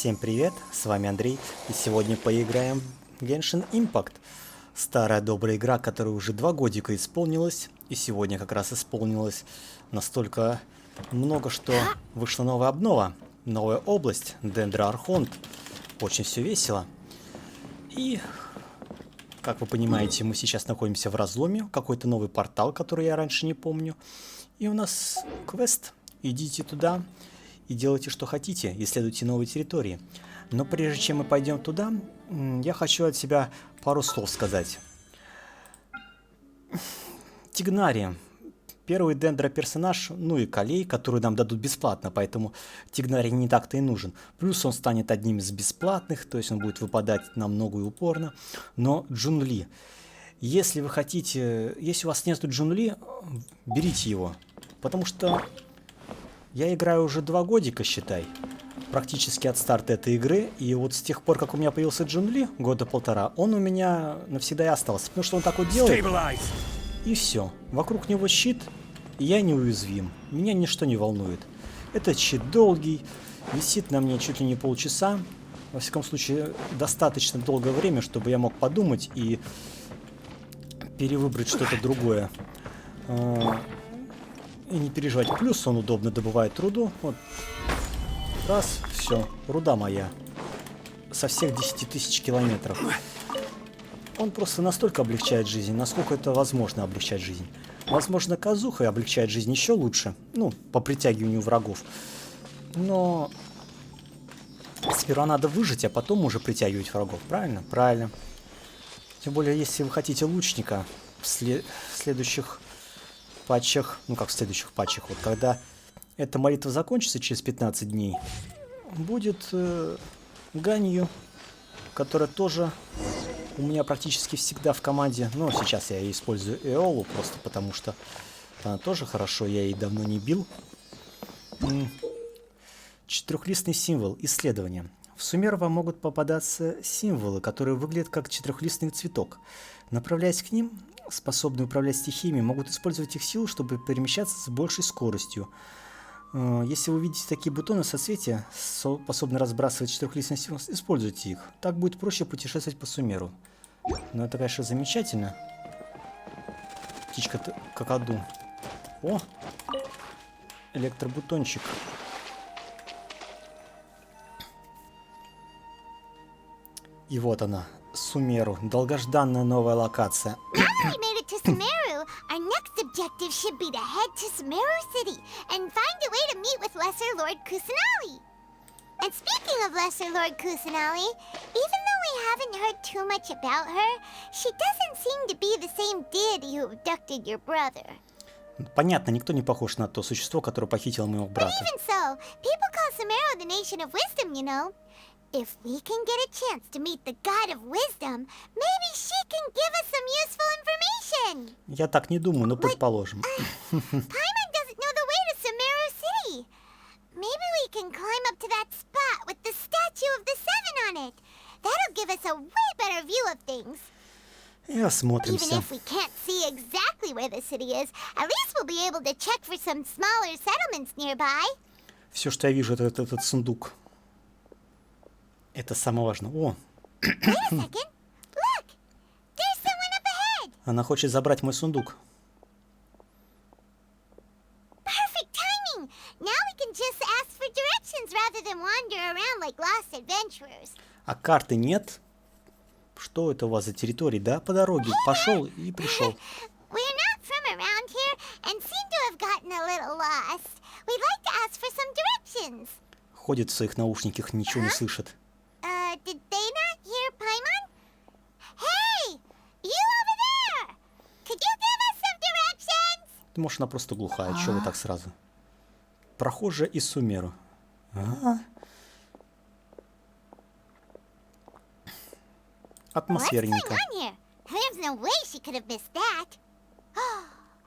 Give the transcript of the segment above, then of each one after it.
Всем привет, с вами Андрей, и сегодня поиграем в Genshin Impact. Старая добрая игра, которая уже 2 годика исполнилась, и сегодня как раз исполнилось настолько много, что вышла новая обнова, новая область, Архонт. Очень все весело. И, как вы понимаете, мы сейчас находимся в разломе, какой-то новый портал, который я раньше не помню. И у нас квест, идите туда и делайте, что хотите, исследуйте новые территории. Но прежде чем мы пойдем туда, я хочу от себя пару слов сказать. Тигнари. Первый персонаж, ну и Колей, который нам дадут бесплатно, поэтому Тигнари не так-то и нужен. Плюс он станет одним из бесплатных, то есть он будет выпадать намного и упорно. Но Джунли. Если вы хотите, если у вас нет Джунли, берите его. Потому что я играю уже 2 годика, считай. Практически от старта этой игры. И вот с тех пор, как у меня появился Джунли, года 1,5, он у меня навсегда и остался. Потому что он так вот делает. И все. Вокруг него щит, и я неуязвим. Меня ничто не волнует. Этот щит долгий, висит на мне чуть ли не полчаса. Во всяком случае, достаточно долгое время, чтобы я мог подумать и перевыбрать что-то другое. И не переживать. Плюс он удобно добывает руду. Вот. Раз, все. Руда моя. Со всех 10 тысяч километров. Он просто настолько облегчает жизнь, насколько это возможно облегчать жизнь. Возможно, казуха облегчает жизнь еще лучше. Ну, по притягиванию врагов. Но сперва надо выжить, а потом уже притягивать врагов. Правильно? Правильно. Тем более, если вы хотите лучника в следующих патчах, ну как в следующих патчах, вот когда эта молитва закончится через 15 дней, будет Ганью, которая тоже у меня практически всегда в команде. Но сейчас я использую Эолу, просто потому что она тоже хорошо, я ей давно не бил. Четырехлистный символ. Исследование. В Сумеру вам могут попадаться символы, которые выглядят как четырехлистный цветок. Направляясь к ним, способные управлять стихиями, могут использовать их силу, чтобы перемещаться с большей скоростью. Если вы видите такие бутоны соцветия, способные разбрасывать четырехлистный символ, используйте их. Так будет проще путешествовать по Сумеру. Но это, конечно, замечательно. Птичка какаду. О! Электробутончик. И вот она, Сумеру. Долгожданная новая локация. Summeru, our next objective should be to head to Summeru City and find a way to meet with Lesser Lord Kusanali. And speaking of Lesser Lord Kusanali, even though we haven't heard too much about her, she doesn't seem to be the same deity who abducted your brother. Понятно, никто не похож на то существо, которое похитило моего брата. But even so, people call Summeru the nation of wisdom, you know. If we can get a chance to meet the God of Wisdom, maybe she can give us some useful information. Я так не думаю, но предположим. Paimon doesn't know the way to Summeru City. Maybe we can climb up to that spot with the statue of the Seven on it. That'll give us a way better view of things. И осмотримся. Even if we can't see exactly where the city is, at least we'll be able to check for some smaller settlements nearby. Все, что я вижу, это этот сундук. Это самое важное. О! Она хочет забрать мой сундук. А карты нет? Что это у вас за территория? Да, по дороге. Пошел и пришел. Ходит в своих наушниках, ничего не слышит. Did they not hear Paimon? Hey! You over there! Could you give us some directions? Может, она просто глухая. Чего вы так сразу? Прохожая из Сумеру. Атмосферненько. There's no way she could have missed that.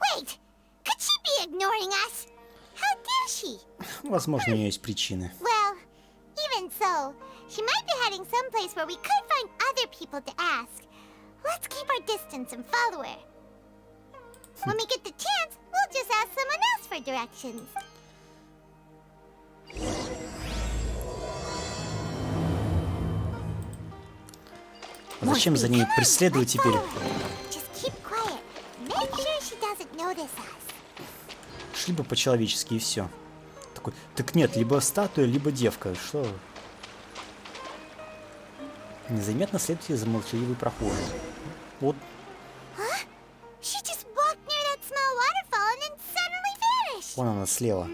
Wait! Could she be ignoring us? How dare she? Возможно, у нее есть причины. Well, even so, she might be heading someplace where we could find other people to ask. Let's keep our distance and follow her. When we get the chance, we'll just ask someone else for directions. Зачем за ней преследовать теперь? Шли бы по-человечески и все. Такой, так нет, либо статуя, либо девка. Что? Незаметно следуйте за молчаливой прохожей. Вот. Вон она слева.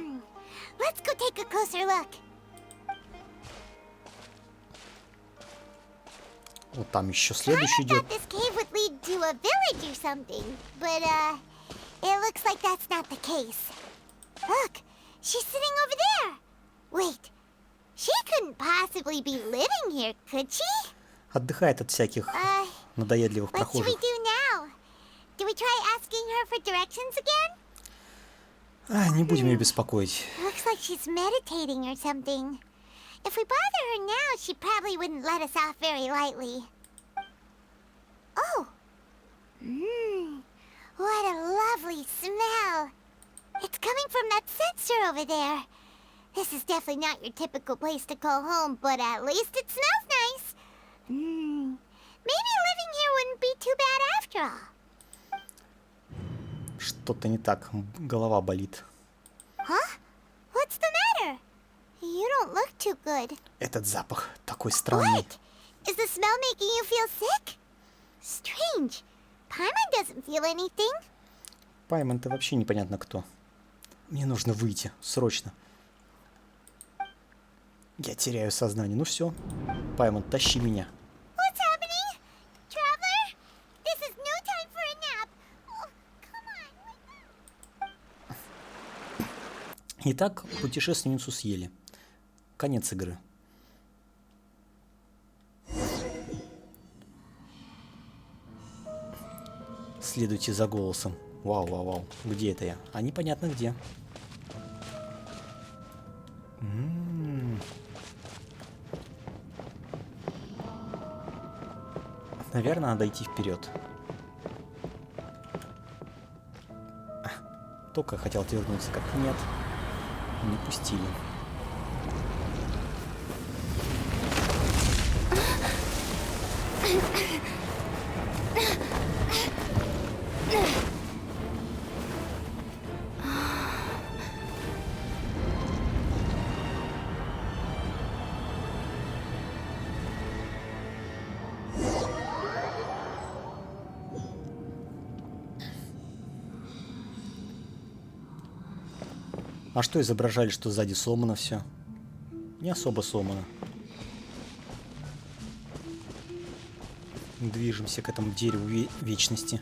Вот там еще следующий идет. It looks like that's not the case. Look, she's sitting over there. Wait, she couldn't possibly be living here, could she? Отдыхает от всяких надоедливых What should we прохожих. do now? Do we try asking her for directions again? Не будем ее беспокоить. Looks like she's meditating or something. If we bother her now, she probably wouldn't let us off very lightly. Oh. What a lovely smell! It's coming from that sensor over there. This is definitely not your typical place to call home, but at least it smells nice. Maybe living here wouldn't be too bad after all. Что-то не так. Голова болит. Huh? What's the matter? You don't look too good. Этот запах такой странный. What? Is the smell making you feel sick? Strange. Paimon doesn't feel anything. Паймон-то вообще непонятно кто. Мне нужно выйти. Срочно. Я теряю сознание. Ну все. Паймон, тащи меня. What's happening? Traveler? This is no time for a nap. Oh, come on. Итак, путешественницу съели. Конец игры. Следуйте за голосом. Вау, вау, вау. Где это я? А непонятно где. Наверное, надо идти вперед. Только хотел отвернуться, как нет. Не пустили. А что изображали, что сзади сломано все? Не особо сломано. Движемся к этому дереву вечности.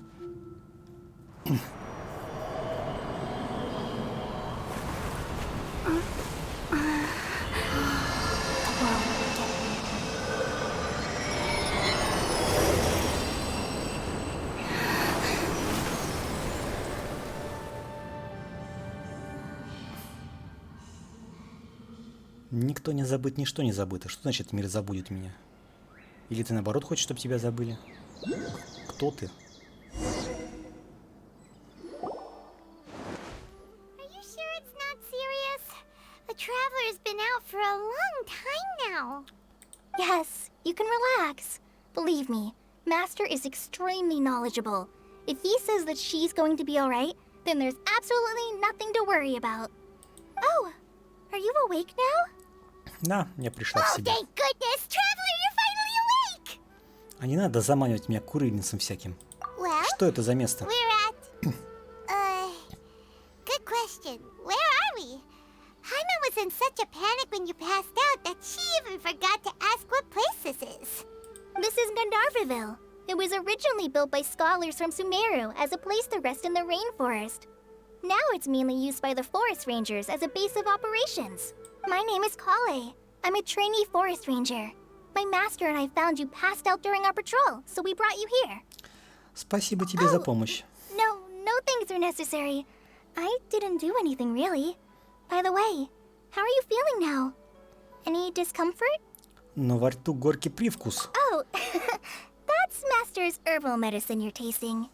Никто не забыт, ничто не забыто. Что значит мир забудет меня? Или ты наоборот хочешь, чтобы тебя забыли? Кто ты? Are you sure it's not serious? The Traveler's been out for a long time now. Yes, you can relax. Believe me, Master is extremely knowledgeable. If he says that she's going to be alright, then there's absolutely nothing to worry about. Oh, are you awake now? Да, я пришла в Oh, себя. thank goodness! Traveler, you're finally awake! А не надо заманивать меня курильницам всяким. Well, Что это за место? we're at... good question. Where are we? Hyman was in such a panic when you passed out that she even forgot to ask what place this is. This is Gandharvaville. It was originally built by scholars from Sumeru as a place to rest in the rainforest. Now it's mainly used by the forest rangers as a base of operations. My name is Kale. I'm a trainee forest ranger. My master and I found you passed out during our patrol, so we brought you here. Спасибо тебе за помощь. No thanks are necessary. I didn't do anything really. By the way, how are you feeling now? Any discomfort? Но во рту горький привкус. Oh, that's Master's herbal medicine you're tasting.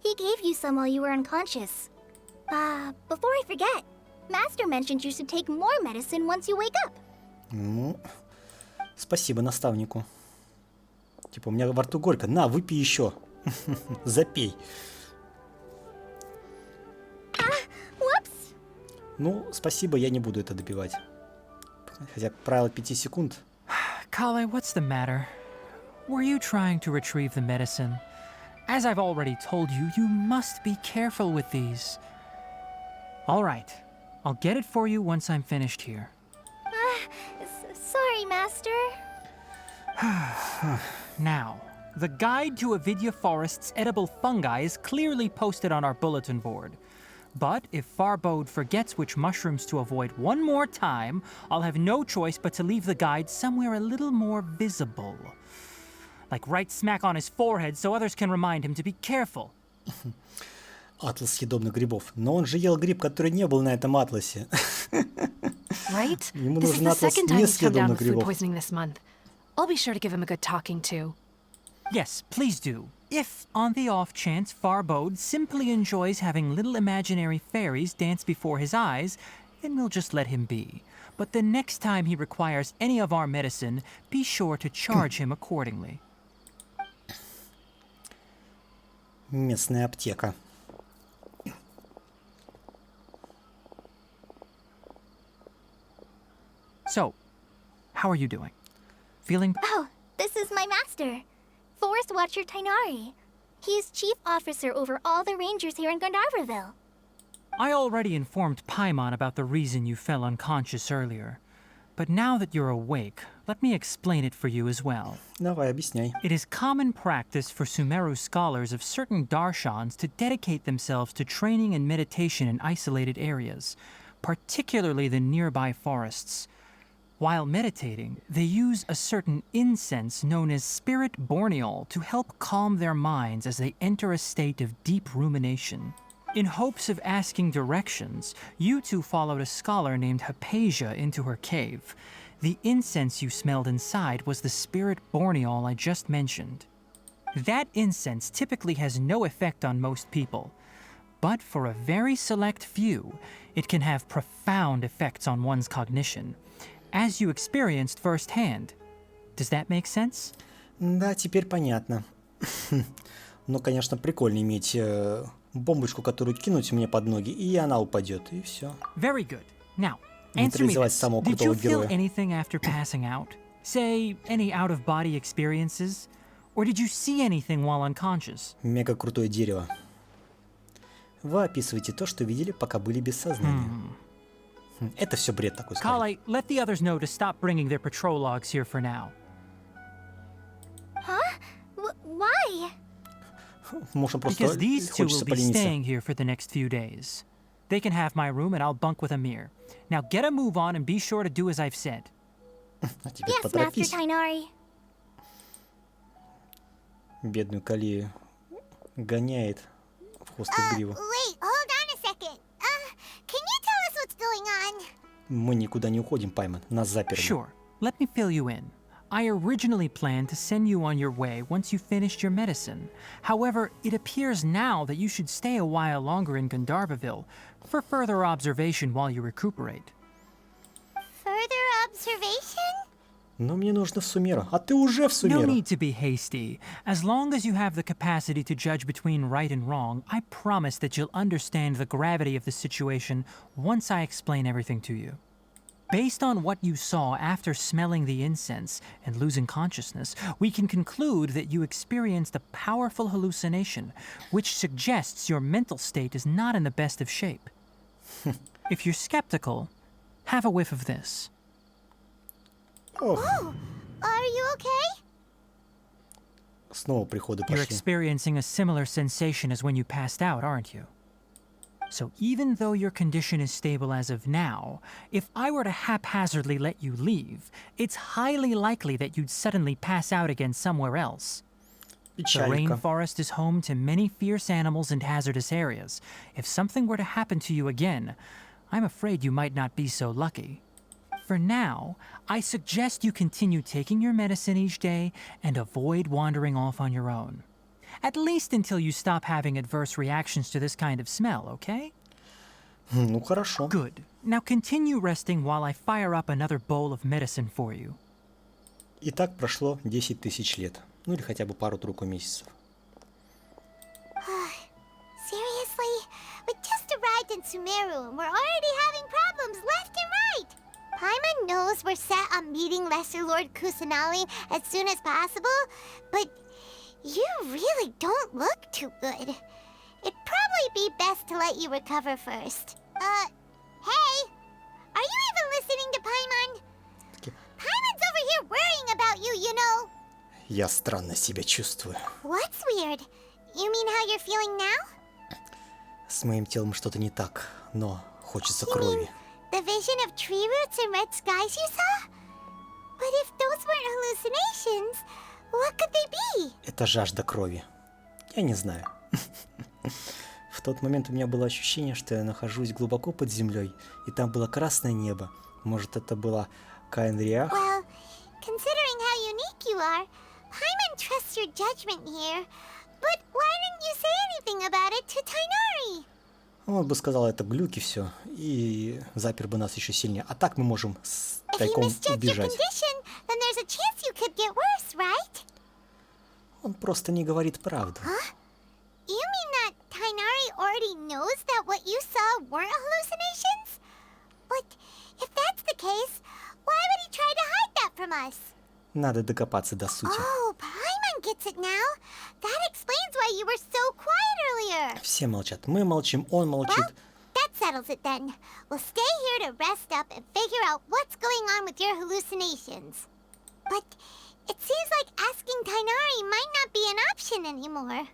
He gave you some while you were unconscious. Before I forget, Master mentioned you should take more medicine once you wake up. Ну, спасибо наставнику. Типа, у меня во рту горько. На, выпей еще. Запей. Whoops! Ну, спасибо, я не буду это добивать. Хотя правило 5 секунд. Kale, what's the matter? Were you trying to retrieve the medicine? As I've already told you, you must be careful with these. All right, I'll get it for you once I'm finished here. Sorry, Master. Now, the guide to Avidya Forest's edible fungi is clearly posted on our bulletin board. But if Farbode forgets which mushrooms to avoid one more time, I'll have no choice but to leave the guide somewhere a little more visible. Like right smack on his forehead so others can remind him to be careful. Атлас съедобных грибов. Но он же ел гриб, который не был на этом атласе. Right? Ему This is нужен the атлас second time he's come down несъедобных with food грибов. poisoning this month. I'll be sure to give him a good talking to. Yes, please do. If, on the off chance, Farbode simply enjoys having little imaginary fairies dance before his eyes, then we'll just let him be. But the next time he requires any of our medicine, be sure to charge him accordingly. Местная аптека. So, how are you doing? Feeling... Oh, this is my master, Forest Watcher Tainari. He is chief officer over all the rangers here in Gandharvaville. I already informed Paimon about the reason you fell unconscious earlier. But now that you're awake, let me explain it for you as well. Давай, объясняй. It is common practice for Sumeru scholars of certain darshans to dedicate themselves to training and meditation in isolated areas, particularly the nearby forests. While meditating, they use a certain incense known as spirit borneol to help calm their minds as they enter a state of deep rumination. In hopes of asking directions, you two followed a scholar named Hypatia into her cave. The incense you smelled inside was the spirit borneol I just mentioned. That incense typically has no effect on most people, but for a very select few, it can have profound effects on one's cognition, as you experienced firsthand. Does that make sense? Да, теперь понятно. Ну, конечно, прикольно иметь бомбочку, которую кинуть мне под ноги, и она упадет, и все. Very good. Now, answer me Нейтрализовать this. самого Did you крутого feel героя. anything after passing out? Say, any out-of-body experiences? Or did you see anything while unconscious? Мега крутое дерево. Вы описываете то, что видели, пока были без сознания. Это все бред такой, скажем. Kale, let the others know to stop bringing their patrol logs here for now. Huh? Why? Может, он просто Because these two хочется will be полениться. staying here for the next few days. They can have my room and I'll bunk with Amir. Now get a move on and be sure to do as I've said. А теперь Yes, Master поторопись. Tainari. Бедную Калию гоняет в хвост гриву. Wait, hold on a second. Can you tell us what's going on? Мы никуда не уходим, Пайман. Нас заперли. Sure, let me fill you in. I originally planned to send you on your way once you finished your medicine. However, it appears now that you should stay a while longer in Gandharvaville for further observation while you recuperate. Further observation? Но мне нужно в Сумеру. А ты уже в No Сумеру. need to be hasty. As long as you have the capacity to judge between right and wrong, I promise that you'll understand the gravity of the situation once I explain everything to you. Based on what you saw after smelling the incense and losing consciousness, we can conclude that you experienced a powerful hallucination, which suggests your mental state is not in the best of shape. If you're skeptical, have a whiff of this. Ох, Are you okay? снова приходы You're пошли. experiencing a similar sensation as when you passed out, aren't you? So even though your condition is stable as of now, if I were to haphazardly let you leave, it's highly likely that you'd suddenly pass out again somewhere else. The Печалька. rainforest is home to many fierce animals and hazardous areas. If something were to happen to you again, I'm afraid you might not be so lucky. For now, I suggest you continue taking your medicine each day and avoid wandering off on your own. At least until you stop having adverse reactions to this kind of smell, okay? Ну, хорошо. Good. Now continue resting while I fire up another bowl of medicine for you. И так прошло 10 тысяч лет. Ну или хотя бы пару-тройку месяцев. Seriously? We just arrived in Sumeru and we're already having problems left and right! Paimon knows we're set on meeting Lesser Lord Kusanali as soon as possible, but you really don't look too good. It'd probably be best to let you recover first. Hey! Are you even listening to Paimon? Paimon's over here worrying about you, you know. Я странно себя чувствую. What's weird? You mean how you're feeling now? С моим телом что-то не так, но хочется крови. The vision of tree roots and red skies you saw? But if those weren't hallucinations, what could they be? Это жажда крови. Я не знаю. В тот момент у меня было ощущение, что я нахожусь глубоко под землей, и там было красное небо. Может, это была Каэнриах? Well, considering how unique you are, Paimon trusts your judgment here. But why didn't you say anything about it to Tainari? Он бы сказал, это глюки все, и запер бы нас еще сильнее. А так мы можем тайком убежать. Then there's a chance you could get worse, right? Он просто не говорит правду. You mean that Tainari already knows that what you saw weren't hallucinations? But if that's the case, why would he try to hide that from us? Надо докопаться до сути. Oh, Paimon gets it now. That explains why you were so quiet earlier. Все молчат. Мы молчим, он молчит. Well, that settles it then. We'll stay here to rest up and figure out what's going on with your hallucinations. But it seems like asking Tainari might not be an option anymore.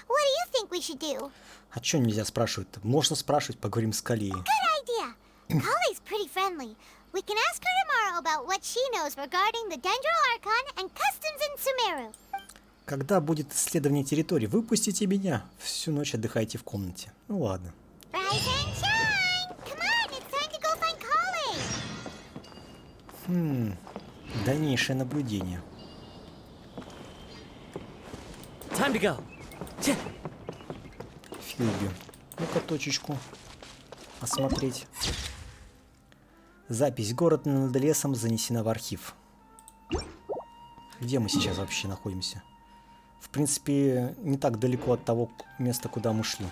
What do you think we should do? А чё нельзя спрашивать-то? Можно спрашивать, поговорим с Калией. Good idea. Kali's pretty friendly. We can ask her tomorrow about what she knows regarding the Dendro Archon and customs in Sumeru. Когда будет исследование территории, выпустите меня. Всю ночь отдыхайте в комнате. Ну ладно. Rise and shine! Come on, it's time to go find Kali. Дальнейшее наблюдение. Time to go. Филби. Ну-ка точечку осмотреть. Запись. Город над лесом занесена в архив. Где мы сейчас вообще находимся? В принципе, не так далеко от того места, куда мы шли.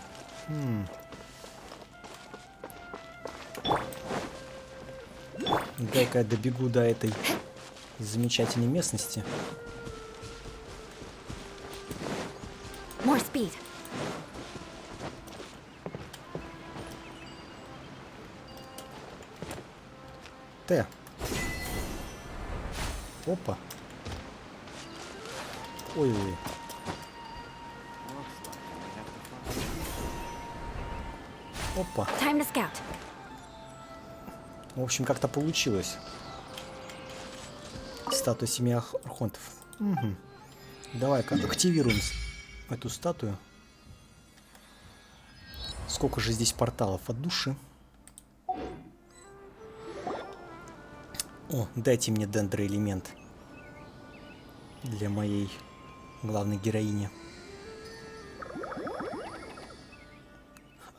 Дай-ка я добегу до этой замечательной местности. More speed. Т. Опа. Ой-ой. Опа. Time to scout. В общем, как-то получилось. Статуя семи архонтов. Угу. Давай-ка активируем эту статую. Сколько же здесь порталов от души. О, дайте мне дендроэлемент для моей главной героини.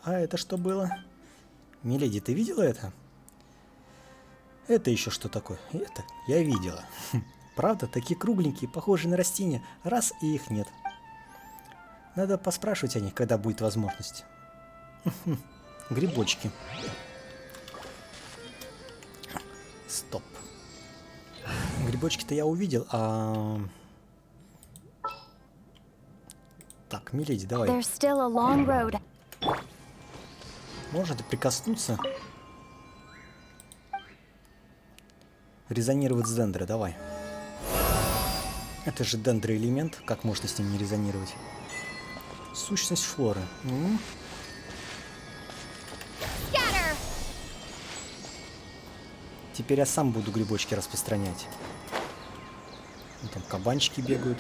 А это что было? Миледи, ты видела это? Это еще что такое? Это я видела. Правда, такие кругленькие, похожие на растения. Раз, и их нет. Надо поспрашивать о них, когда будет возможность. Грибочки. Стоп. Грибочки-то я увидел, а... Так, миледи, давай. There's still a long road. Можно прикоснуться? Резонировать с дендро, давай. Это же дендроэлемент, как можно с ним не резонировать? Сущность флоры. Теперь я сам буду грибочки распространять. Вон там кабанчики бегают.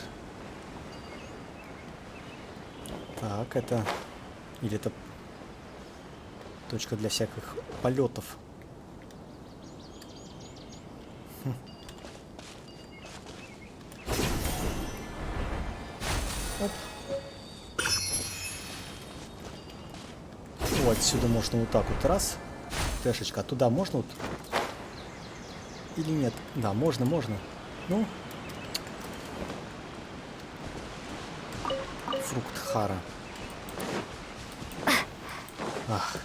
Так, это... Или это точка для всяких полетов. Оп. О, отсюда можно вот так вот раз. Тэшечка, а туда можно вот? Или нет? Да, можно, можно. Ну, Фрукт Хара. Ах.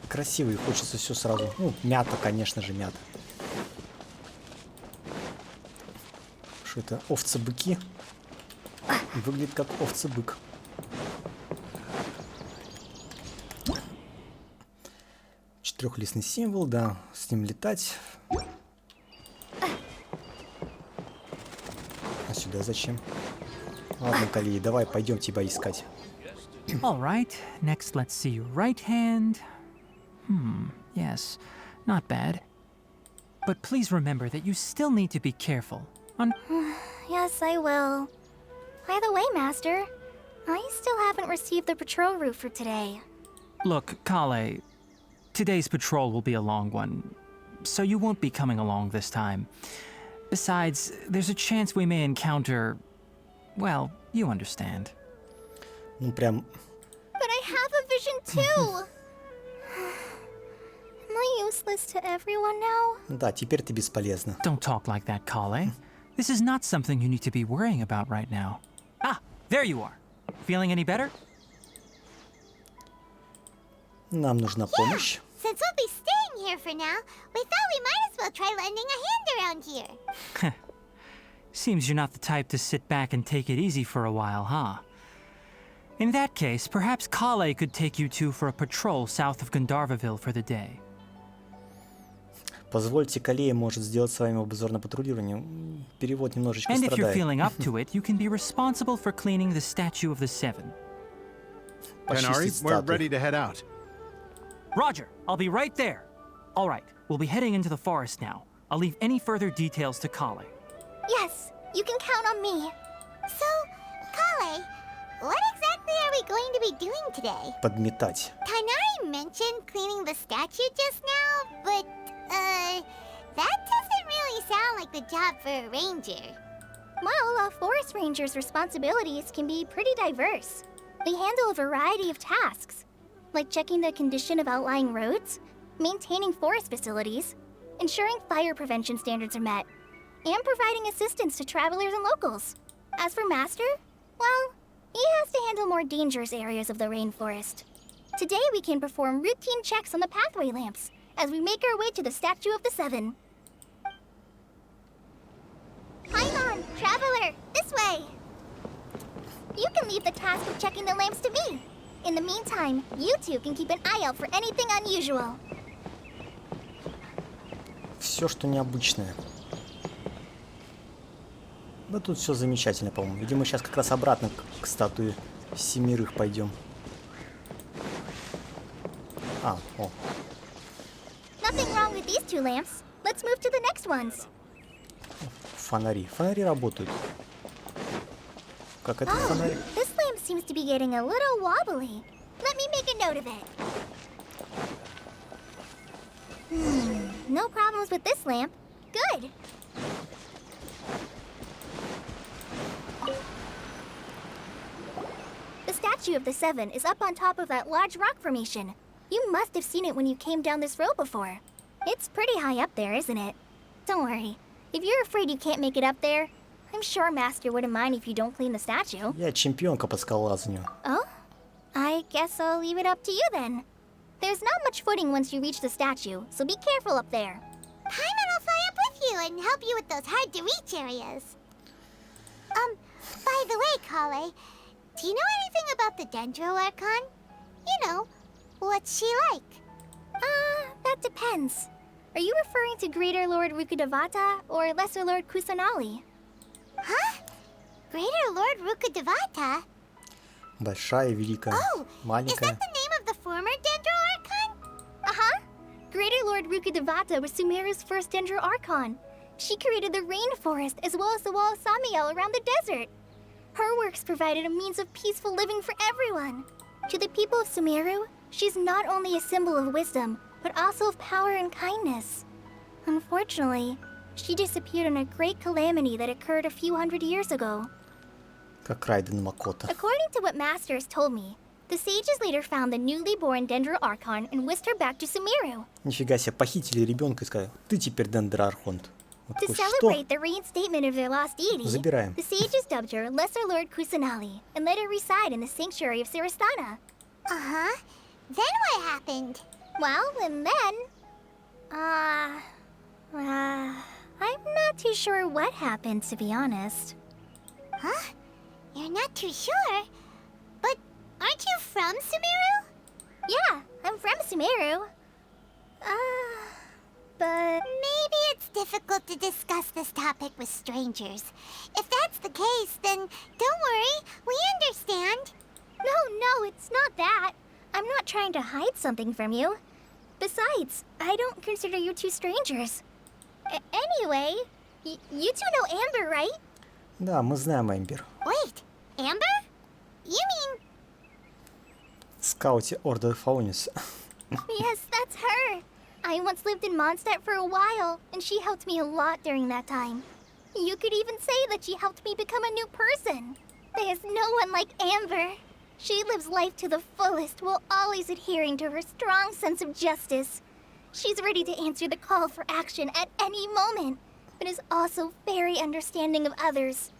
Красивый, хочется все сразу. Ну, мята, конечно же, мята. Что это? Овцы-быки? Выглядит как овцы-бык. Четырехлистный символ, да, с ним летать. А сюда зачем? Ладно, Калии, давай пойдем тебя искать. All right, next let's see your right hand. Yes, not bad. But please remember that you still need to be careful. Yes, I will. By the way, Master, I still haven't received the patrol route for today. Look, Kale, today's patrol will be a long one, so you won't be coming along this time. Besides, there's a chance we may encounter... well, you understand. Ну, прям... But I have a vision too! Am I useless to everyone now? Да, теперь ты бесполезна. Don't talk like that, Kale. This is not something you need to be worrying about right now. Ah, there you are. Feeling any better? Нам нужна помощь. Since we'll be staying here for now, we thought we might as well try lending a hand around here. Seems you're not the type to sit back and take it easy for a while, huh? In that case, perhaps Kale could take you two for a patrol south of Gandharvaville for the day. Позвольте, Калея может сделать с вами обзор на патрулирование. Перевод немножечко And if you're страдает. feeling up to it, you can be responsible for cleaning the statue of the Seven. Gennari, Почистить we're статую. ready to head out. Roger, I'll be right there. All right, we'll be heading into the forest now. I'll leave any further details to Kale. Yes, you can count on me. So, Kale, what exactly are we going to be doing today? Подметать. Tainari mentioned cleaning the statue just now, but, that doesn't really sound like the job for a ranger. Well, a forest ranger's responsibilities can be pretty diverse. They handle a variety of tasks, like checking the condition of outlying roads, maintaining forest facilities, ensuring fire prevention standards are met, and providing assistance to travelers and locals. As for Master, well, he has to handle more dangerous areas of the rainforest. Today we can perform routine checks on the pathway lamps as we make our way to the Statue of the Seven. Paimon, traveler, this way! You can leave the task of checking the lamps to me. In the meantime, you two can keep an eye out for anything unusual. Все, что необычное. Да тут все замечательно, по-моему. Видимо, сейчас как раз обратно к статуе семерых пойдем. А, о. Nothing wrong with these two lamps. Let's move to the next ones. Фонари. Фонари работают. Как это фонарь? This lamp seems to be getting a little wobbly. Let me make a note of it. No problems with this lamp. Good. The Statue of the Seven is up on top of that large rock formation. You must have seen it when you came down this road before. It's pretty high up there, isn't it? Don't worry. If you're afraid you can't make it up there, I'm sure Master wouldn't mind if you don't clean the statue. Я чемпионка по скалолазанию. Oh? I guess I'll leave it up to you then. There's not much footing once you reach the statue, so be careful up there. Paimon will fly up with you and help you with those hard-to-reach areas. By the way, Kale, do you know anything about the Dendro Archon? You know, what's she like? That depends. Are you referring to Greater Lord Rukkhadevata or Lesser Lord Kusanali? Huh? Greater Lord Rukkhadevata? Большая, великая, Oh, is маленькая. that the name of the former Dendro Archon? Uh-huh. Greater Lord Rukkhadevata was Sumeru's first Dendro Archon. She created the rainforest as well as the wall of Samiel around the desert. Her works provided a means of peaceful living for everyone. To the people of Sumeru, she's not only a symbol of wisdom, but also of power and kindness. Unfortunately, she disappeared in a great calamity that occurred a few hundred years ago. Как Райден Макота. According to what Master has told me, the sages later found the newly born Dendro Archon and whisked her back to Sumeru. Нифига себе, похитили ребенка и сказали, ты теперь Дендрархонт. Вот To такой, что? celebrate the reinstatement of their lost deity, Забираем. the sages dubbed her Lesser Lord Kusanali and let her reside in the sanctuary of Sarastana. Uh-huh. Then what happened? Well, and then... I'm not too sure what happened, to be honest. Huh? You're not too sure? But aren't you from Sumeru? Yeah, I'm from Sumeru. But... Maybe it's difficult to discuss this topic with strangers. If that's the case, then don't worry. We understand. No, it's not that. I'm not trying to hide something from you. Besides, I don't consider you two strangers. Anyway, you two know Amber, right? Да, мы знаем Эмбер. Wait, Amber? You mean... Скаути Ордер Фаунис. Yes, that's her. I once lived in Mondstadt for a while, and she helped me a lot during that time. You could even say that she helped me become a new person. There's no one like Amber. She lives life to the fullest while always adhering to her strong sense of justice. She's ready to answer the call for action at any moment, but is also very understanding of others.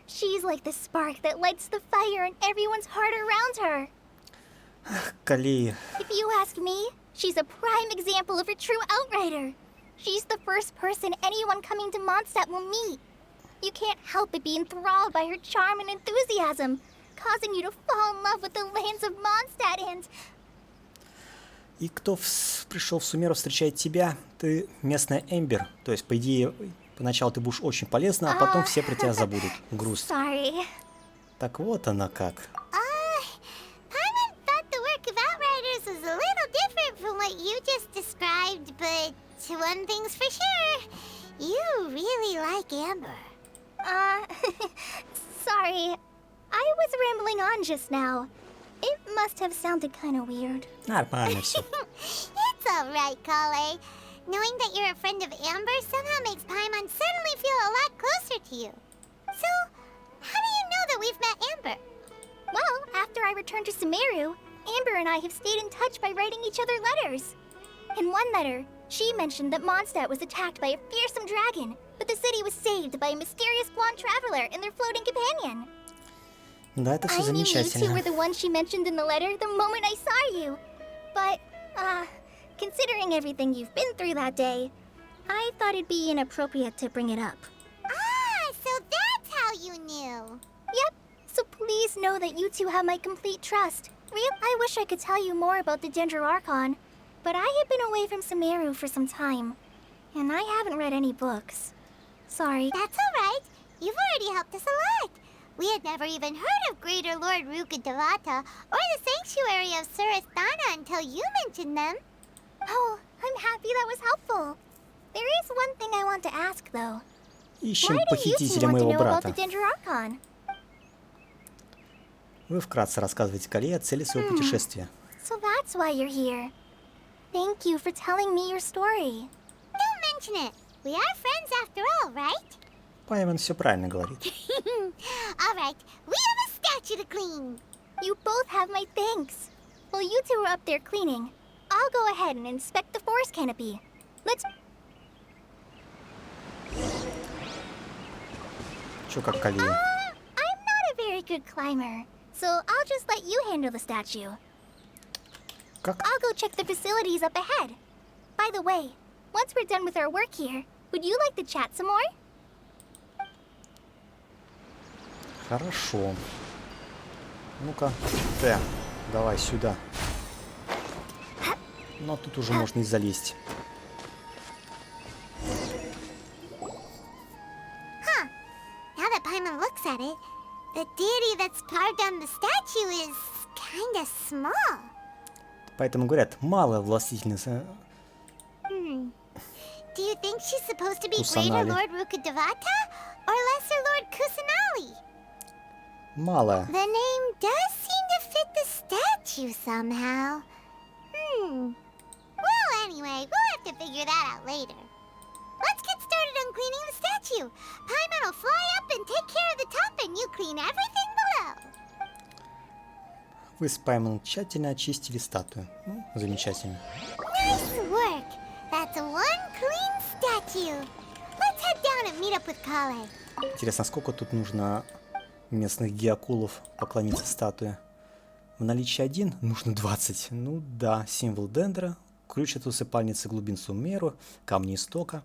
She's like the spark that lights the fire in everyone's heart around her. Кали. If you ask me, she's a prime example of a true outrider. She's the first person anyone coming to Mondstadt will meet. You can't help but be enthralled by her charm and enthusiasm, causing you to fall in love with the lands of Mondstadt and... И кто пришел в Сумеру встречать тебя, ты местная Эмбер. То есть, по идее, поначалу ты будешь очень полезна, а потом все про тебя забудут. Грусть. Sorry. Так вот она как. Paimon thought the work of Outriders was a little different from what you just described, but one thing's for sure. You really like Amber. Sorry. I was rambling on just now. It must have sounded kind of weird. Нормально все. It's alright, Kale. Knowing that you're a friend of Amber somehow makes Paimon suddenly feel a lot closer to you. So, how do you know that we've met Amber? Well, after I returned to Sumeru, Amber and I have stayed in touch by writing each other letters. In one letter, she mentioned that Mondstadt was attacked by a fearsome dragon, but the city was saved by a mysterious blonde traveler and their floating companion. Да, это все I knew you two замечательно. were the ones she mentioned in the letter the moment I saw you. But, considering everything you've been through that day, I thought it'd be inappropriate to bring it up. Ah, so that's how you knew. Yep, so please know that you two have my complete trust. I wish I could tell you more about the Ginger Archon, but I have been away from Sumeru for some time, and I haven't read any books. Sorry. That's alright. You've already helped us a lot. We had never even heard of Greater Lord Rukkhadevata or the Sanctuary of Sarasthana until you mentioned them. Oh, I'm happy that was helpful. There is one thing I want to ask, though. Ищем Why do you two похитителя want to моего know about брата. the Ginger Archon? Вы вкратце рассказываете Кали о цели своего путешествия. So that's why you're here. Thank you for telling me your story. Don't mention it. We are friends after all, right? Паймон все правильно говорит. Alright, we have a statue to clean. You both have my thanks. While you two are up there cleaning, I'll go ahead and inspect the forest canopy. Let's... Чё как Кали? I'm not a very good climber, so I'll just let you handle the statue. Как? I'll go check the facilities up ahead. By the way, once we're done with our work here, would you like to chat some more? Хорошо. Ну-ка, ты, давай сюда. Но тут уже можно и залезть. Huh. Now that Paimon looks at it, the deity that's carved on the statue is kinda small. Поэтому говорят, малая властительница. Do you think she's supposed to be Kusanali. Greater Lord Rukkhadevata or Lesser Lord Kusanali? Малая. The name does seem to fit the statue somehow. Well, anyway, we'll have to figure that out later. Let's get started on cleaning the statue. Paimon will fly up and take care of the top, and you clean everything below. Вы с Паймоном тщательно очистили статую. Ну, замечательно. Nice work. That's one clean statue. Let's head down and meet up with Kale. Интересно, сколько тут нужно местных геокулов поклониться статуе? В наличии 1, нужно 20. Ну да, символ дендра, ключ от усыпальницы глубин Сумеру, камни истока.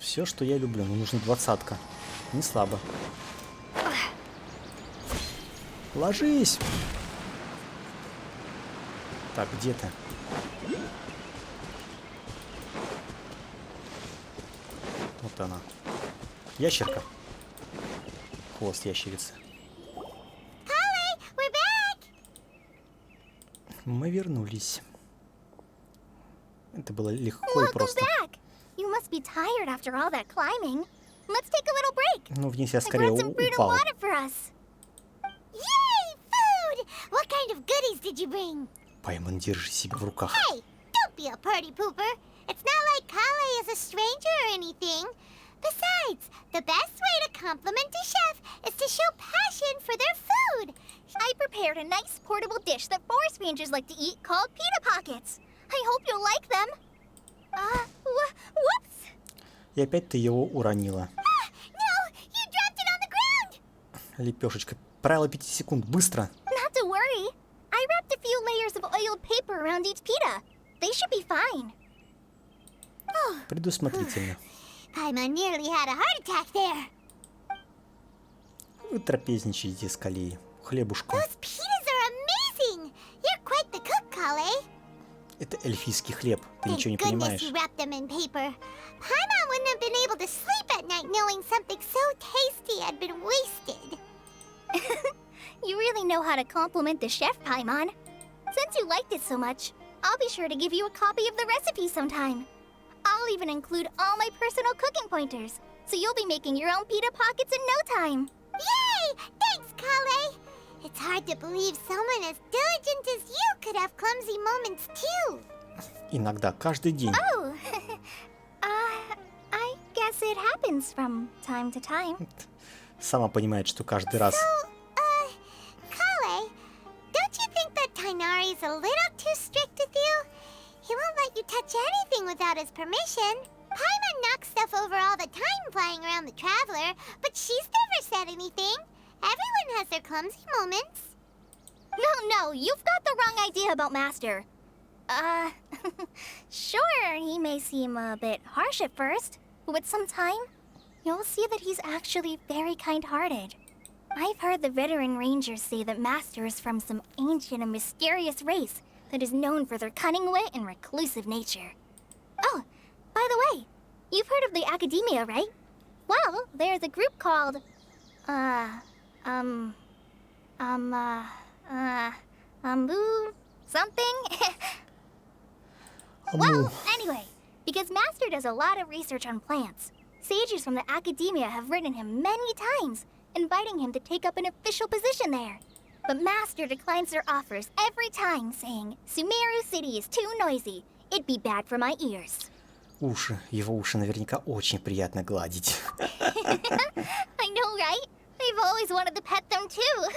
Все, что я люблю, но нужно 20-ка. Не слабо. Ложись! Так, где ты? Вот она. Ящерка. Хвост ящерицы. Kale, we're back! Мы вернулись. Это было легко и Welcome просто. back! You must be tired after all that climbing. Let's take a little break. Ну, вниз я I скорее brought some fruit and упал. water for us. Yay, food! What kind of goodies did you bring? Паймон, держи себя в руках. Hey, don't be a party pooper. It's not like Kale is a stranger or anything. Besides, the best way to compliment a chef is to show passion for their food. I prepared a nice portable dish that forest rangers like to eat called pita pockets. I hope you'll like them. Whoops! И опять ты его уронила. No, you dropped it on the ground. Лепешечка. Правило 5 секунд. Быстро. Not to worry. I wrapped a few layers of oiled paper around each pita. They should be fine. Предусмотрительно. Paimon nearly had a heart attack there. Вы трапезничаете с колеи. Хлебушком. Those pitas are amazing. You're quite the cook, Kale. Это эльфийский хлеб. Ты Thank ничего не goodness понимаешь. you wrapped them in paper. Paimon wouldn't have been able to sleep at night knowing something so tasty had been wasted. You really know how to compliment the chef, Paimon. Since you liked it so much, I'll be sure to give you a copy of the recipe sometime. I'll even include all my personal cooking pointers, so you'll be making your own pita pockets in no time. Yay! Thanks, Kale. It's hard to believe someone as diligent as you could have clumsy moments too. Иногда, каждый день. Oh, I guess it happens from time to time. Сама понимает, что каждый раз. Kale, don't you think that Tainari's a little too strict with you? He won't let you touch anything without his permission. Paimon knocks stuff over all the time flying around the Traveler, but she's never said anything. Everyone has their clumsy moments. No, you've got the wrong idea about Master. Sure, he may seem a bit harsh at first, but with some time, you'll see that he's actually very kind-hearted. I've heard the veteran rangers say that Master is from some ancient and mysterious race that is known for their cunning wit and reclusive nature. Oh, by the way, you've heard of the Academia, right? Well, there's a group called, something? Well, anyway, because Master does a lot of research on plants, sages from the Academia have written him many times, inviting him to take up an official position there. But Master declines their offers every time, saying, Sumeru City is too noisy. It'd be bad for my ears. Уши. Его уши наверняка очень приятно гладить. I know, right? I've always wanted to pet them too.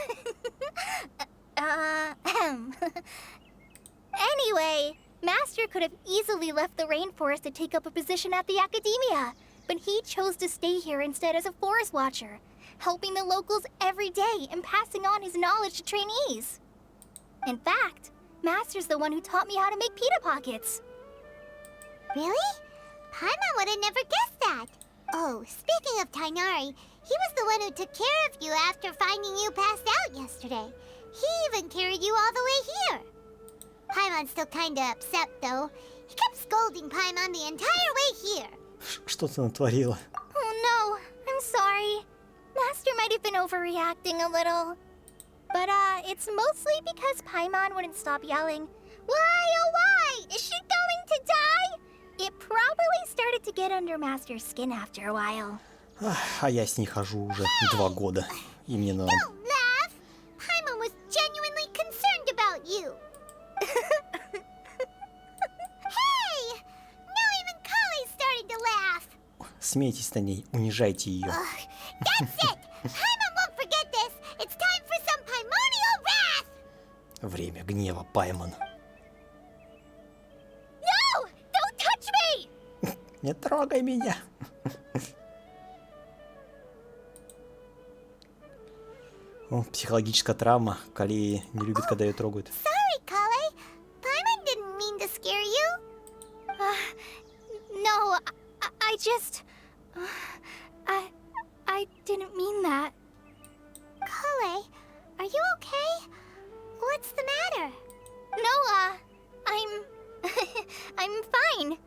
Anyway, Master could have easily left the rainforest to take up a position at the Academia, but he chose to stay here instead as a forest watcher, helping the locals every day and passing on his knowledge to trainees. In fact, Master's the one who taught me how to make pita pockets. Really? Paimon would have never guessed that. Oh, speaking of Tainari, he was the one who took care of you after finding you passed out yesterday. He even carried you all the way here. Paimon's still kinda upset, though. He kept scolding Paimon the entire way here. Что ты натворила? Oh no, I'm sorry. Master might have been overreacting a little. But it's mostly because Paimon wouldn't stop yelling, Why, oh why? Is she going to die? It probably started to get under Master's skin after a while. А я с ней хожу уже 2 года. И мне норм. Don't laugh! Paimon was genuinely concerned about you. Hey! Now even Kale's starting to laugh. Смейтесь на ней, унижайте ее. That's it! Paimon won't forget this! It's time for some Paimonial wrath! Время гнева, Паймон. No! Don't touch me! Не трогай меня. О, психологическая травма. Кали не любит, когда ее трогают. Sorry, Kale. Paimon didn't mean to scare you. No, I just... I didn't mean that. Kale, are you okay? What's the matter? No, I'm fine.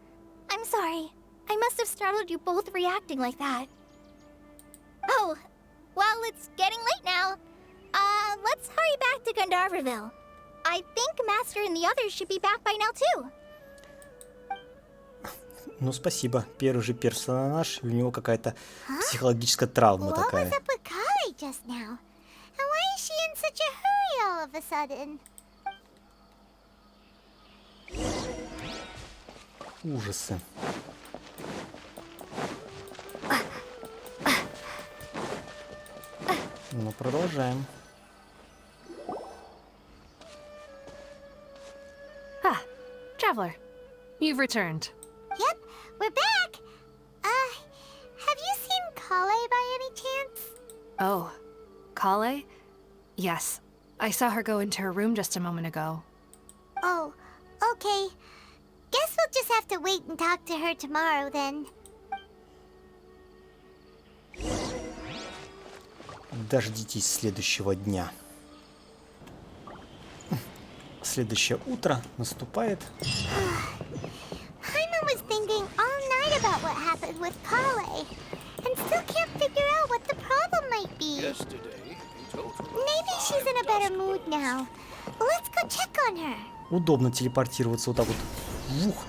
I'm sorry. I must have startled you both reacting like that. Oh, well, it's getting late now. Let's hurry back to Gandharville. I think Master and the others should be back by now too. Ну, спасибо. Первый же персонаж, у него какая-то психологическая травма What такая. was up with Kale just now? And why is she in such a hurry all of a sudden? Ужасы. Ну, продолжаем. Ah, traveler. You've returned. Yep, we're back. Have you seen Kale by any chance? Oh, Kale? Yes. I saw her go into her room just a moment ago. Oh, okay. Guess we'll just have to wait and talk to her tomorrow then. Дождитесь следующего дня. Следующее утро наступает. Paimon was thinking all night about what happened with Kale, and still can't figure out what the problem might be. Maybe she's in a better mood now. Let's go check on her. Удобно телепортироваться вот так вот. Вух.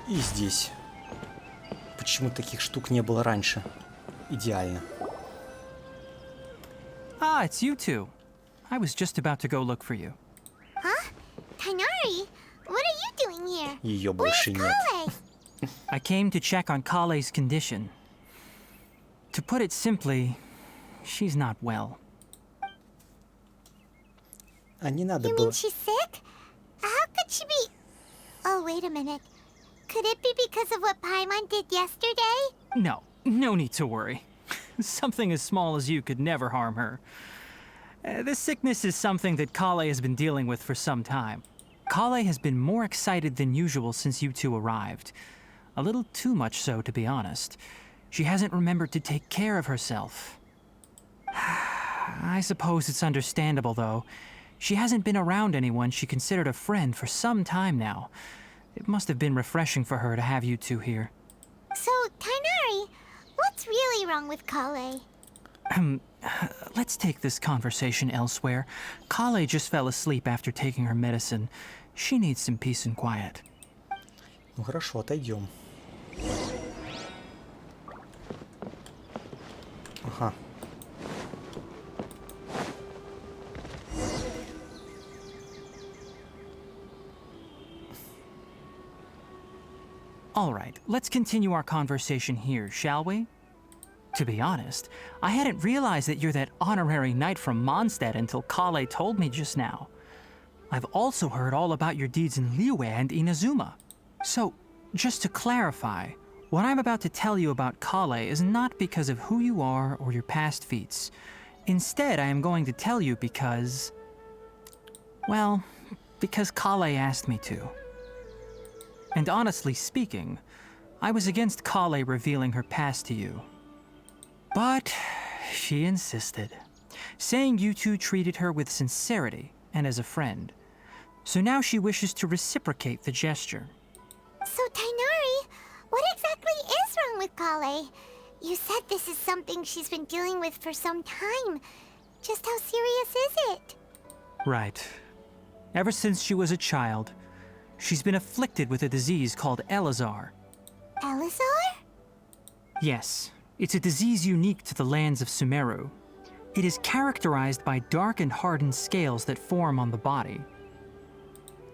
И здесь. Почему таких штук не было раньше? Идеально. Ah, it's you two. I was just about to go look for you. Huh? Tainari, what are you doing here? Ее Where's больше нет. Kale? I came to check on Kale's condition. To put it simply, she's not well. А не надо You было. mean she's sick? How could she be... Oh, wait a minute. Could it be because of what Paimon did yesterday? No need to worry. Something as small as you could never harm her. This sickness is something that Kale has been dealing with for some time. Kale has been more excited than usual since you two arrived. A little too much so, to be honest. She hasn't remembered to take care of herself. I suppose it's understandable, though. She hasn't been around anyone she considered a friend for some time now. It must have been refreshing for her to have you two here. So, Tainari, what's really wrong with Kale? Let's take this conversation elsewhere. Kale just fell asleep after taking her medicine. She needs some peace and quiet. Ну хорошо, отойдем. Ага. All right, let's continue our conversation here, shall we? To be honest, I hadn't realized that you're that honorary knight from Mondstadt until Kale told me just now. I've also heard all about your deeds in Liyue and Inazuma. So, just to clarify, what I'm about to tell you about Kale is not because of who you are or your past feats. Instead, I am going to tell you because... well, because Kale asked me to. And honestly speaking, I was against Kale revealing her past to you. But she insisted, saying you two treated her with sincerity and as a friend. So now she wishes to reciprocate the gesture. So, Tainari, what exactly is wrong with Kale? You said this is something she's been dealing with for some time. Just how serious is it? Right. Ever since she was a child, she's been afflicted with a disease called Elazar. Elazar? Yes, it's a disease unique to the lands of Sumeru. It is characterized by dark and hardened scales that form on the body.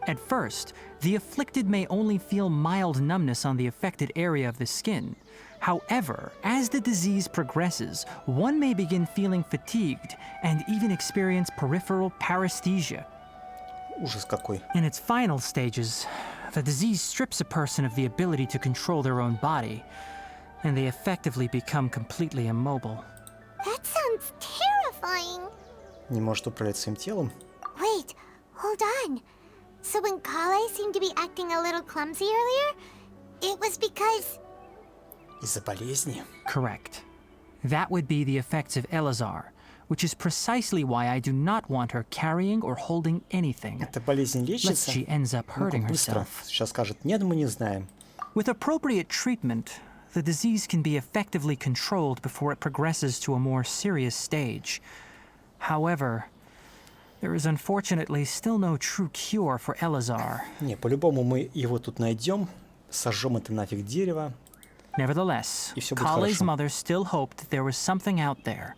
At first, the afflicted may only feel mild numbness on the affected area of the skin. However, as the disease progresses, one may begin feeling fatigued and even experience peripheral paresthesia. Ужас какой. In its final stages, The disease strips a person of the ability to control their own body, and they effectively become completely immobile. That sounds terrifying. Не может управлять своим телом. Wait, hold on. So when Kale seemed to be acting a little clumsy earlier, it was because... Из-за болезни. Correct. That would be the effects of Elazar, which is precisely why I do not want her carrying or holding anything, Эта болезнь lest лечится. she ends up hurting Ну-ка, быстро. herself. Сейчас скажет, нет, мы не знаем. With appropriate treatment, the disease can be effectively controlled before it progresses to a more serious stage. However, there is unfortunately still no true cure for Elazar. Не, по-любому мы его тут найдем, сожжем это нафиг дерево. Nevertheless, И всё будет Kale's хорошо. mother still hoped that there was something out there.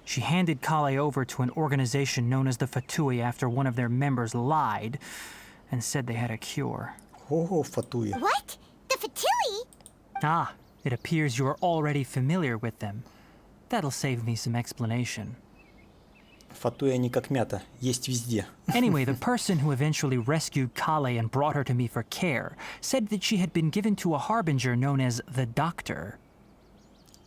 She handed Kale over to an organization known as the Fatui after one of their members lied and said they had a cure. Ого, Фатуи. What? The Fatui? Ah, it appears you are already familiar with them. That'll save me some explanation. Фатуи они как мята, есть везде. Anyway, the person who eventually rescued Kale and brought her to me for care said that she had been given to a harbinger known as the Doctor.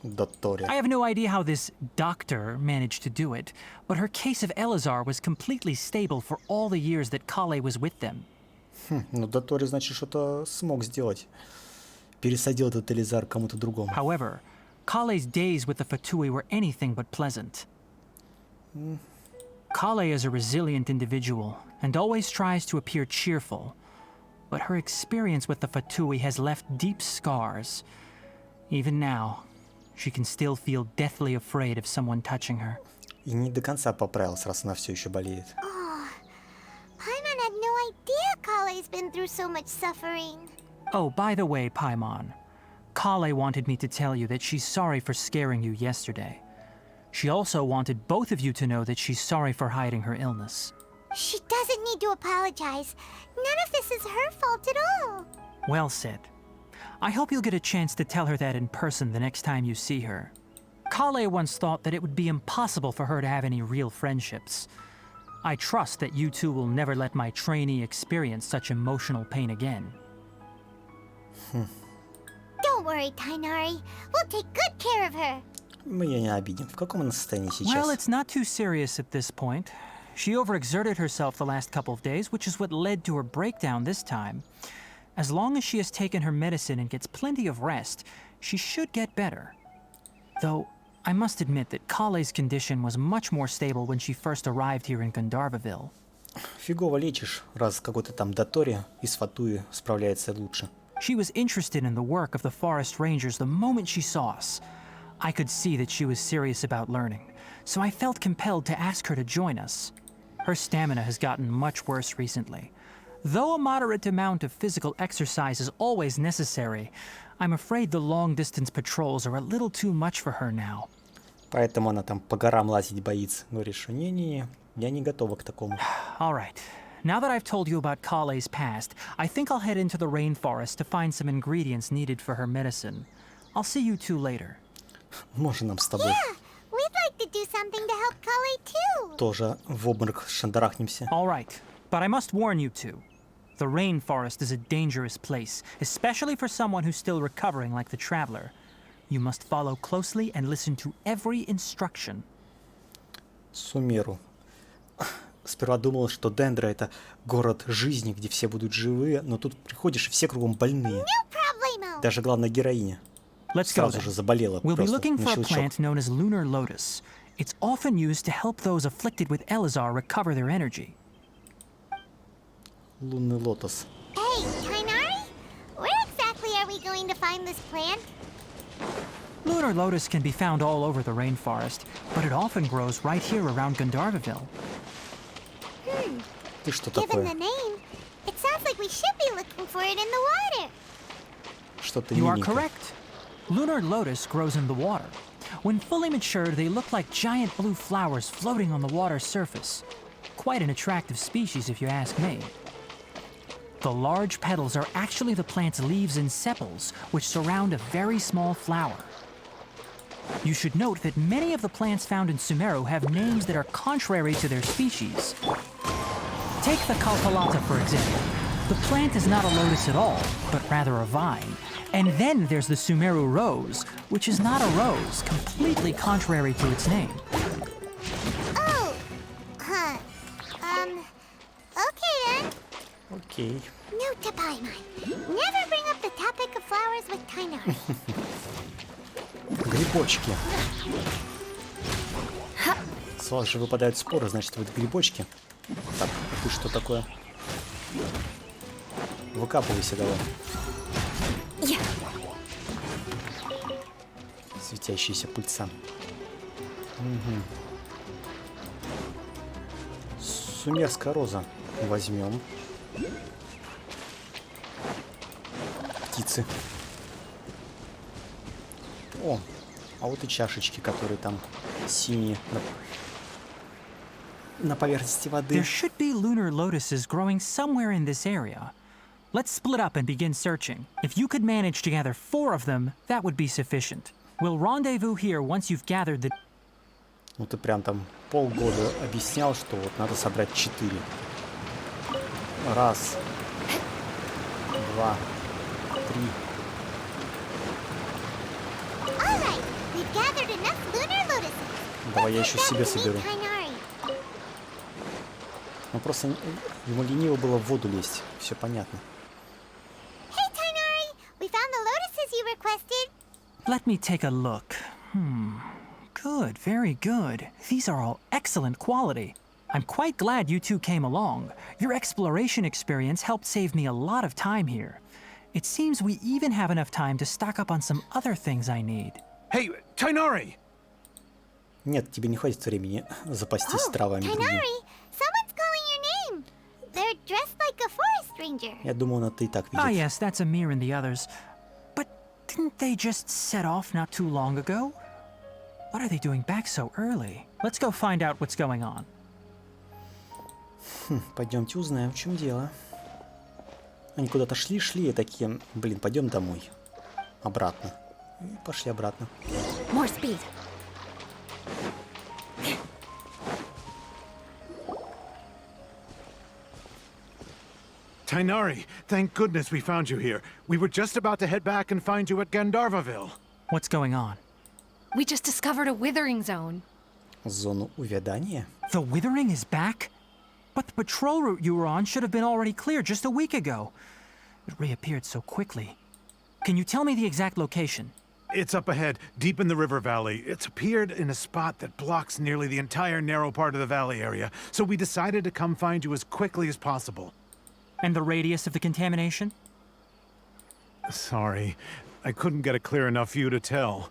Дотторе. I have no idea how this doctor managed to do it, but her case of Elazar was completely stable for all the years that Kale was with them. Ну, Дотторе, значит, что-то смог сделать. Пересадил этот Элизар кому-то другому. However, Kale's days with the Fatui were anything but pleasant. Kale is a resilient individual and always tries to appear cheerful, but her experience with the Fatui has left deep scars. Even now, she can still feel deathly afraid of someone touching her. И не до конца поправился, раз она все еще болеет. Paimon had no idea Kale's been through so much suffering. Oh, by the way, Paimon, Kale wanted me to tell you that she's sorry for scaring you yesterday. She also wanted both of you to know that she's sorry for hiding her illness. She doesn't need to apologize. None of this is her fault at all. Well said. I hope you'll get a chance to tell her that in person the next time you see her. Kale once thought that it would be impossible for her to have any real friendships. I trust that you two will never let my trainee experience such emotional pain again. Don't worry, Tainari. We'll take good care of her. Мы ее не обидим. В каком она состоянии сейчас? Well, it's not too serious at this point. She overexerted herself the last couple of days, which is what led to her breakdown this time. As long as she has taken her medicine and gets plenty of rest, she should get better. Though, I must admit that Kale's condition was much more stable when she first arrived here in Gandharvaville. Фигово лечишь, раз какой-то там Дотторе из Фатуи справляется лучше. She was interested in the work of the forest rangers the moment she saw us. I could see that she was serious about learning, so I felt compelled to ask her to join us. Her stamina has gotten much worse recently. Though a moderate amount of physical exercise is always necessary, I'm afraid the long-distance patrols are a little too much for her now. Поэтому она там по горам лазить боится. Говорит, что не-не-не, я не готова к такому. All right. Now that I've told you about Kale's past, I think I'll head into the rainforest to find some ingredients needed for her medicine. I'll see you two later. Можно нам с тобой Yeah, we'd like to do something to help Kale too. тоже в обморок шандарахнемся. All right, but I must warn you two. The rainforest is a dangerous place, especially for someone who's still recovering like the traveler. You must follow closely and listen to every instruction. Сумеру. Сперва думал, что Дендра — это город жизни, где все будут живые, но тут приходишь, и все кругом больные. No problemo. Даже главная героиня Let's go сразу then. же заболела We'll be просто looking на for a щелчок. plant known as lunar lotus. It's often used to help those afflicted with Elazar recover their energy. Лунный лотос. Hey, Tainari? Where exactly are we going to find this plant? Lunar lotus can be found all over the rainforest, but it often grows right here around Gandharvaville. Ты что Given такое? the name, it sounds like we should be looking for it in the water. Что-то You are миленькое. correct. Lunar lotus grows in the water. When fully matured, they look like giant blue flowers floating on the water's surface. Quite an attractive species, if you ask me. The large petals are actually the plant's leaves and sepals, which surround a very small flower. You should note that many of the plants found in Sumero have names that are contrary to their species. Take the Kalpalata, for example. The plant is not a lotus at all, but rather a vine. And then there's the Sumeru rose, which is not a rose, completely contrary to its name. Oh, huh. Okay then. Окей. Note to Paimon. Never bring up the topic of flowers with Tainari. Грибочки. С вас же выпадают споры, значит, вот грибочки. Так, а ты что такое? Выкапывайся давай. Светящиеся пыльца. Угу. Сумерская роза. Возьмем. Птицы. О, а вот и чашечки, которые там синие на поверхности воды. There should be lunar lotuses growing somewhere in this area. Let's split up and begin searching. If you could manage to gather 4 of them, that would be sufficient. We'll rendezvous here once you've gathered the... Ну ты прям там полгода объяснял, что вот надо собрать 4. 1, 2, 3. Alright, we've gathered enough lunar lotuses. Давай я еще Let's себе head back to соберу. meet Tainari. Ну просто ему лениво было в воду лезть. Все понятно. Hey Tainari, we found the lotuses you requested. Let me take a look. Good, very good. These are all excellent quality. I'm quite glad you two came along. Your exploration experience helped save me a lot of time here. It seems we even have enough time to stock up on some other things I need. Hey, Tainari! Нет, тебе не хватит времени запастись травами. другими. Tainari, someone's calling your name. They're dressed like a forest ranger. Я думаю, это и так Ah, видит. yes, that's Amir and the others. But didn't they just set off not too long ago? What are they doing back so early? Let's go find out what's going on. Пойдемте узнаем, в чем дело. Они куда-то шли и такие, блин, пойдем домой. Обратно. И пошли обратно. More speed. Tainari, thank goodness we found you here. We were just about to head back and find you at Gandharvaville. What's going on? We just discovered a withering zone. Зону увядания? The withering is back? But the patrol route you were on should have been already cleared just a week ago. It reappeared so quickly. Can you tell me the exact location? It's up ahead, deep in the river valley. It's appeared in a spot that blocks nearly the entire narrow part of the valley area, so we decided to come find you as quickly as possible. And the radius of the contamination? Sorry, I couldn't get a clear enough view to tell.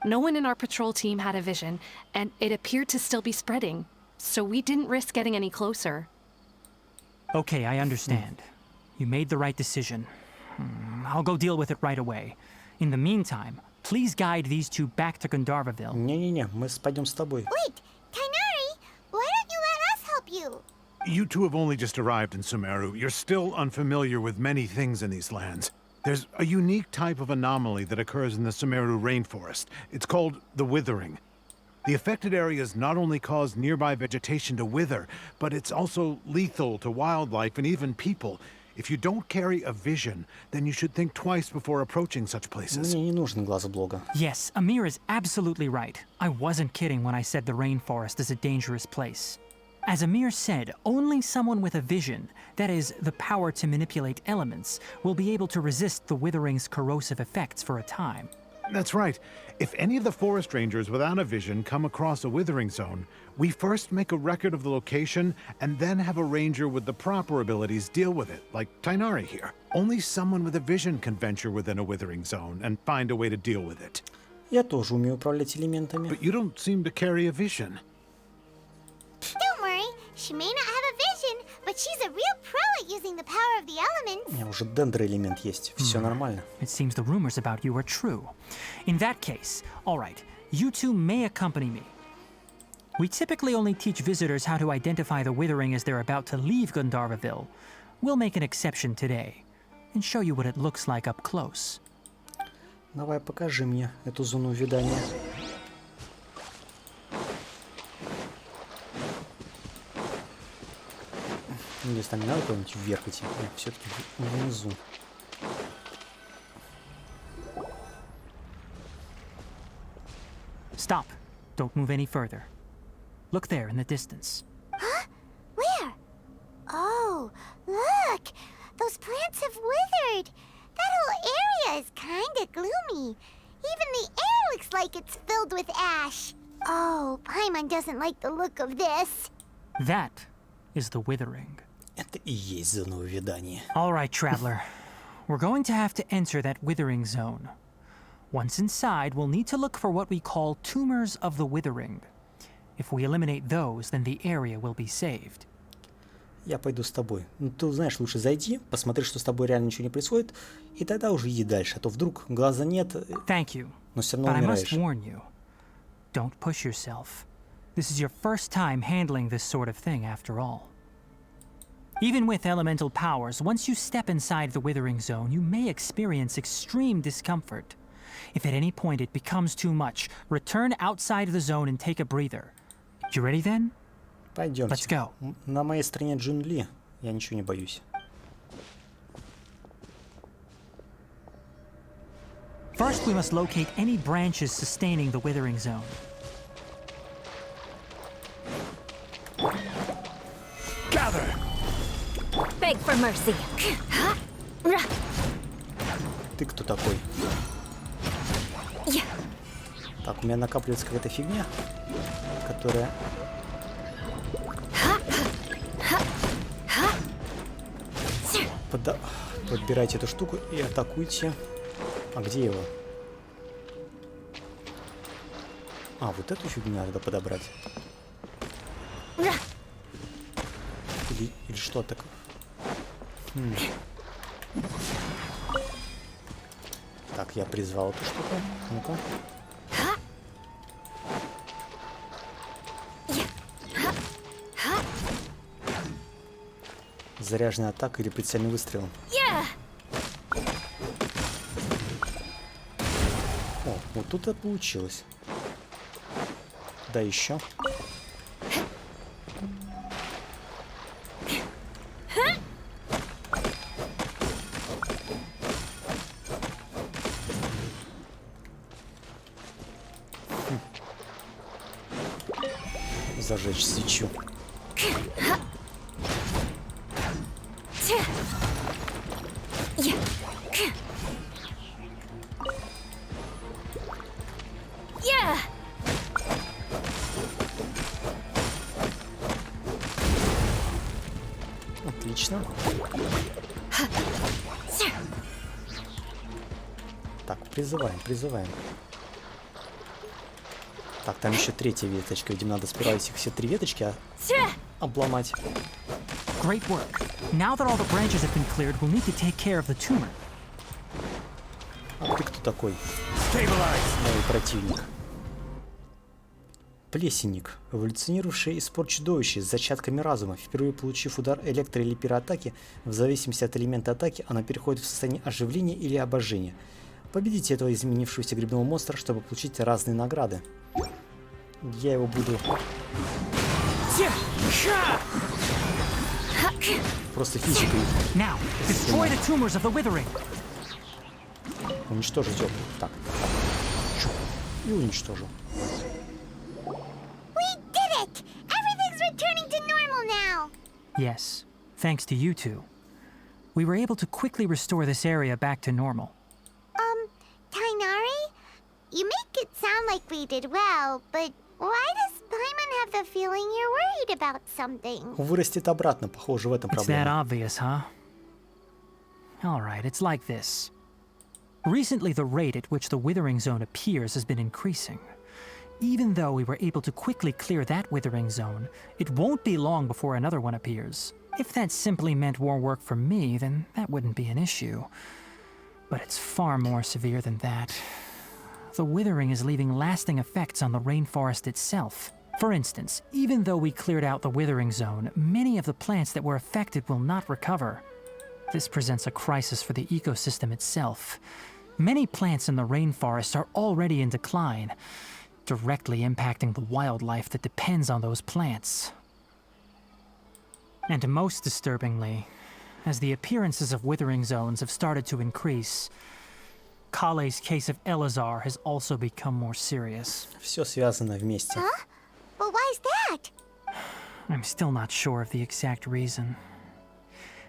No one in our patrol team had a vision, and it appeared to still be spreading. So we didn't risk getting any closer. Okay, I understand. You made the right decision. I'll go deal with it right away. In the meantime, please guide these two back to Gandharvaville. Не-не-не, мы пойдем с тобой. Wait, Tainari, why don't you let us help you? You two have only just arrived in Sumeru. You're still unfamiliar with many things in these lands. There's a unique type of anomaly that occurs in the Sumeru rainforest. It's called the withering. The affected areas not only cause nearby vegetation to wither, but it's also lethal to wildlife and even people. If you don't carry a vision, then you should think twice before approaching such places. Мне не нужен глазоблога. Yes, Amir is absolutely right. I wasn't kidding when I said the rainforest is a dangerous place. As Amir said, only someone with a vision, that is, the power to manipulate elements, will be able to resist the withering's corrosive effects for a time. That's right. If any of the forest rangers without a vision come across a withering zone, we first make a record of the location and then have a ranger with the proper abilities deal with it, like Tainari here. Only someone with a vision can venture within a withering zone and find a way to deal with it. Я тоже умею управлять элементами. But you don't seem to carry a vision. Don't worry, she may not have a vision, but she's a real pro at using the power of the elements. У меня уже дендроэлемент есть. Все нормально. It seems the rumors about you are true. In that case, all right, you two may accompany me. We typically only teach visitors how to identify the withering as they're about to leave Gandharvaville. We'll make an exception today and show you what it looks like up close. Давай покажи мне эту зону увядания. Ну, если там не надо куда-нибудь вверх идти, все-таки внизу. Stop. Don't move any further. Look there in the distance. Where? Oh, look! Those plants have withered. That whole area is kinda gloomy. Even the air looks like it's filled with ash. Oh, Paimon doesn't like the look of this. That is the withering. Это и есть зона увядания. All right, traveler. We're going to have to enter that withering zone. Once inside, we'll need to look for what we call tumors of the withering. If we eliminate those, then the area will be saved. Я пойду с тобой. Ну, ты знаешь, лучше зайди, посмотри, что с тобой реально ничего не происходит, и тогда уже иди дальше. А то вдруг глаза нет, Thank you. но все равно But I must умираешь. warn you. Don't push yourself. This is your first time handling this sort of thing, after all. Even with elemental powers, once you step inside the withering zone, you may experience extreme discomfort. If at any point it becomes too much, return outside of the zone and take a breather. You ready then? Пойдемте. Let's go. На моей стороне Джунли. Я ничего не боюсь. First, we must locate any branches sustaining the withering zone. Gather! Beg for mercy. Ты кто такой? Так, у меня накапливается какая-то фигня, которая... Подбирайте эту штуку и атакуйте. А где его? А, вот эту фигню надо подобрать. Или что так? Так, я призвал эту штуку. Ну-ка. Заряженная атака или прицельный выстрел? О, вот тут это получилось. Да, еще. Зажечь свечу. Отлично. Так, призываем. Так, там еще третья веточка. Видимо, надо сперва этих все три веточки обломать. Great work. Now that all the branches have been cleared, we'll need to take care of the tumor. А ты кто такой? Новый противник. Плесенник, эволюционировавший из спор чудовища с зачатками разума. Впервые получив удар электро- или пироатаки, в зависимости от элемента атаки, она переходит в состояние оживления или обожжения. Победите этого изменившегося грибного монстра, чтобы получить разные награды. Я его буду... Просто физикой Now, destroy the tumors of the withering. уничтожить его. Так. И уничтожил. We did it! Everything's returning to normal now! Yes, thanks to you two. We were able to quickly restore this area back to normal. Tainari? You make it sound like we did well, but why does Paimon have the feeling you're worried about something? Вырастет обратно, похоже, в этом It's that проблема. obvious, huh? Alright, it's like this. Recently, the rate at which the withering zone appears has been increasing. Even though we were able to quickly clear that withering zone, it won't be long before another one appears. If that simply meant more work for me, then that wouldn't be an issue. But it's far more severe than that. The withering is leaving lasting effects on the rainforest itself. For instance, even though we cleared out the withering zone, many of the plants that were affected will not recover. This presents a crisis for the ecosystem itself. Many plants in the rainforest are already in decline, directly impacting the wildlife that depends on those plants. And most disturbingly, as the appearances of withering zones have started to increase, Kale's case of Elazar has also become more serious. Все связано вместе. Huh? But why is that? I'm still not sure of the exact reason.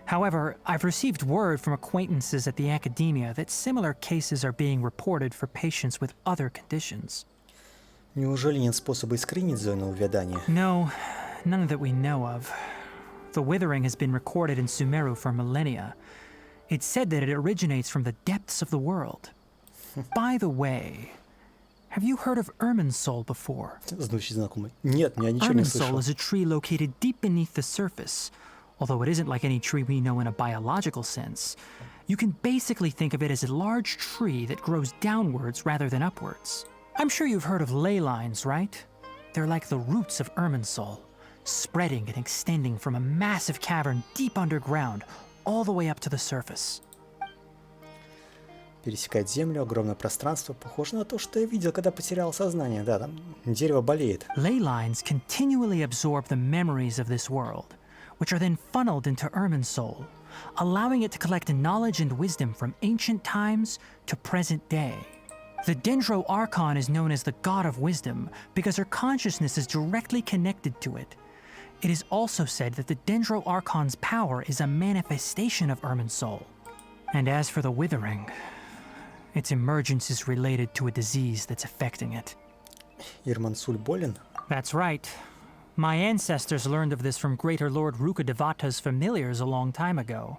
However, I've received word from acquaintances at the academia that similar cases are being reported for patients with other conditions. Неужели нет способа искоренить зону увядания? No, none that we know of. The withering has been recorded in Sumeru for millennia. It's said that it originates from the depths of the world. By the way, have you heard of Irminsul before? Звучит знакомо. Нет, я ничего не Irminsul слышал. is a tree located deep beneath the surface. Although it isn't like any tree we know in a biological sense, you can basically think of it as a large tree that grows downwards rather than upwards. I'm sure you've heard of ley lines, right? They're like the roots of Irminsul, spreading and extending from a massive cavern deep underground all the way up to the surface. Пересекает землю, огромное пространство. Похоже на то, что я видел, когда потерял сознание. Да, там дерево болеет. Ley lines continually absorb the memories of this world, which are then funneled into Irminsul, allowing it to collect knowledge and wisdom from ancient times to present day. The Dendro Archon is known as the God of Wisdom because her consciousness is directly connected to it. It is also said that the Dendro Archon's power is a manifestation of Irminsul. And as for the Withering, its emergence is related to a disease that's affecting it. Ирмансуль болен? That's right. My ancestors learned of this from Greater Lord Rukkhadevata's familiars a long time ago.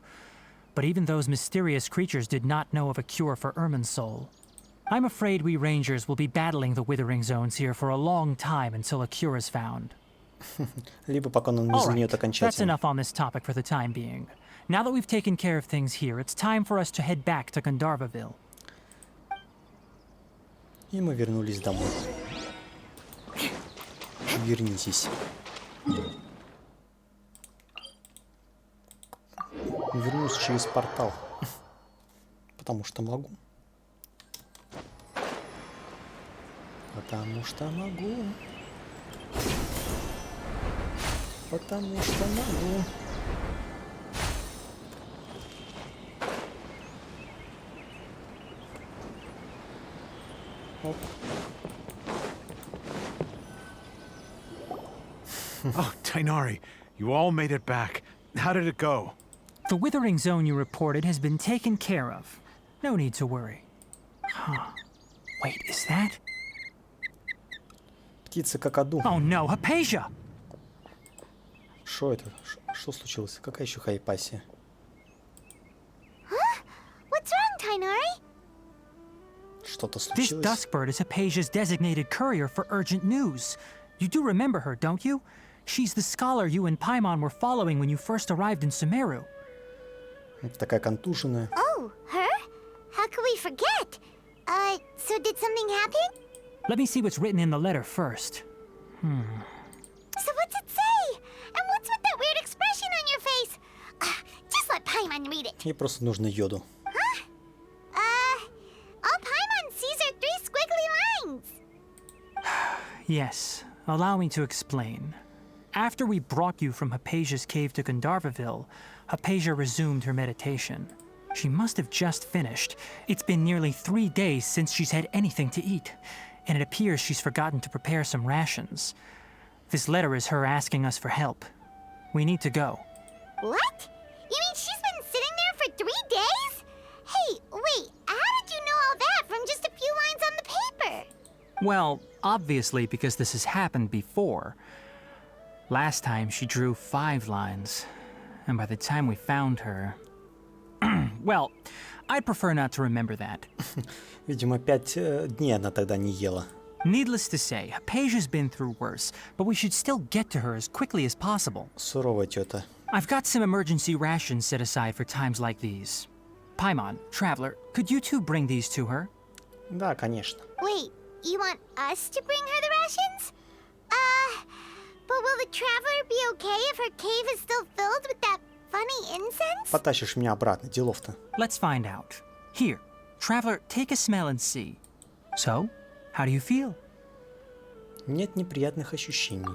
But even those mysterious creatures did not know of a cure for Irminsul. I'm afraid we rangers will be battling the withering zones here for a long time until a cure is found. Либо пока он не All изменит right, that's окончательно. enough on this topic for the time being. Now that we've taken care of things here, it's time for us to head back to Gandharvaville. И мы вернулись домой. Вернитесь. Вернусь через портал. Потому что могу. Потому что могу. Потому что могу. Оп. Oh, Tainari, you all made it back. How did it go? The withering zone you reported has been taken care of. No need to worry. Huh. Wait, is that? Птица какаду. Oh no, Hypatia! Что это? Что случилось? Какая еще хайпасия? What's wrong, Tainari? Что-то This случилось? Duskbird is Hypatia's designated courier for urgent news. You do remember her, don't you? She's the scholar you and Paimon were following when you first arrived in Sumeru. Такая контуженная. Oh, her? How could we forget? So did something happen? Let me see what's written in the letter first. So what's it say? And what's with that weird expression on your face? Just let Paimon read it. Ей просто нужно йоду. All Paimon sees are 3 squiggly lines. Yes, allow me to explain. After we brought you from Hypatia's cave to Gandharvaville, Hypatia resumed her meditation. She must have just finished. It's been nearly 3 days since she's had anything to eat, and it appears she's forgotten to prepare some rations. This letter is her asking us for help. We need to go. What? You mean she's been sitting there for 3 days? Hey, wait, how did you know all that from just a few lines on the paper? Well, obviously because this has happened before. Last time she drew 5 lines, and by the time we found her... Well, I'd prefer not to remember that. Видимо, 5 дней она тогда не ела. Needless to say, Hypatia's been through worse, but we should still get to her as quickly as possible. Суровая тета. I've got some emergency rations set aside for times like these. Paimon, Traveler, could you two bring these to her? Да, конечно. Wait, you want us to bring her the rations? But will the traveler be okay if her cave is still filled with that funny incense? Потащишь меня обратно, делов-то. Let's find out. Here, Traveler, take a smell and see. So, how do you feel? Нет неприятных ощущений.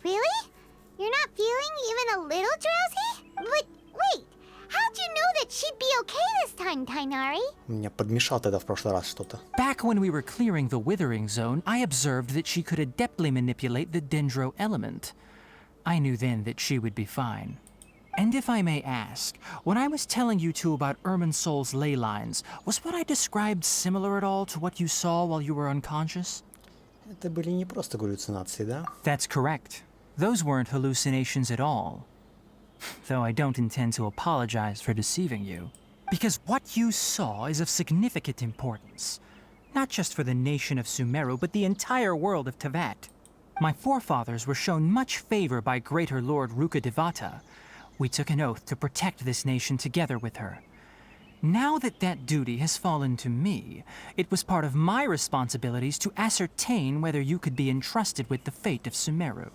Really? You're not feeling even a time, Tainari? Меня подмешал тогда в прошлый раз что-то. Back when we were clearing the withering zone, I observed that she could adeptly manipulate the dendro element. I knew then that she would be fine. And if I may ask, when I was telling you two about Irminsol's ley lines, was what I described similar at all to what you saw while you were unconscious? Это были не просто галлюцинации, да? That's correct. Those weren't hallucinations at all. Though I don't intend to apologize for deceiving you. Because what you saw is of significant importance. Not just for the nation of Sumeru, but the entire world of Tevat. My forefathers were shown much favor by Greater Lord Rukkhadevata. We took an oath to protect this nation together with her. Now that that duty has fallen to me, it was part of my responsibilities to ascertain whether you could be entrusted with the fate of Sumeru.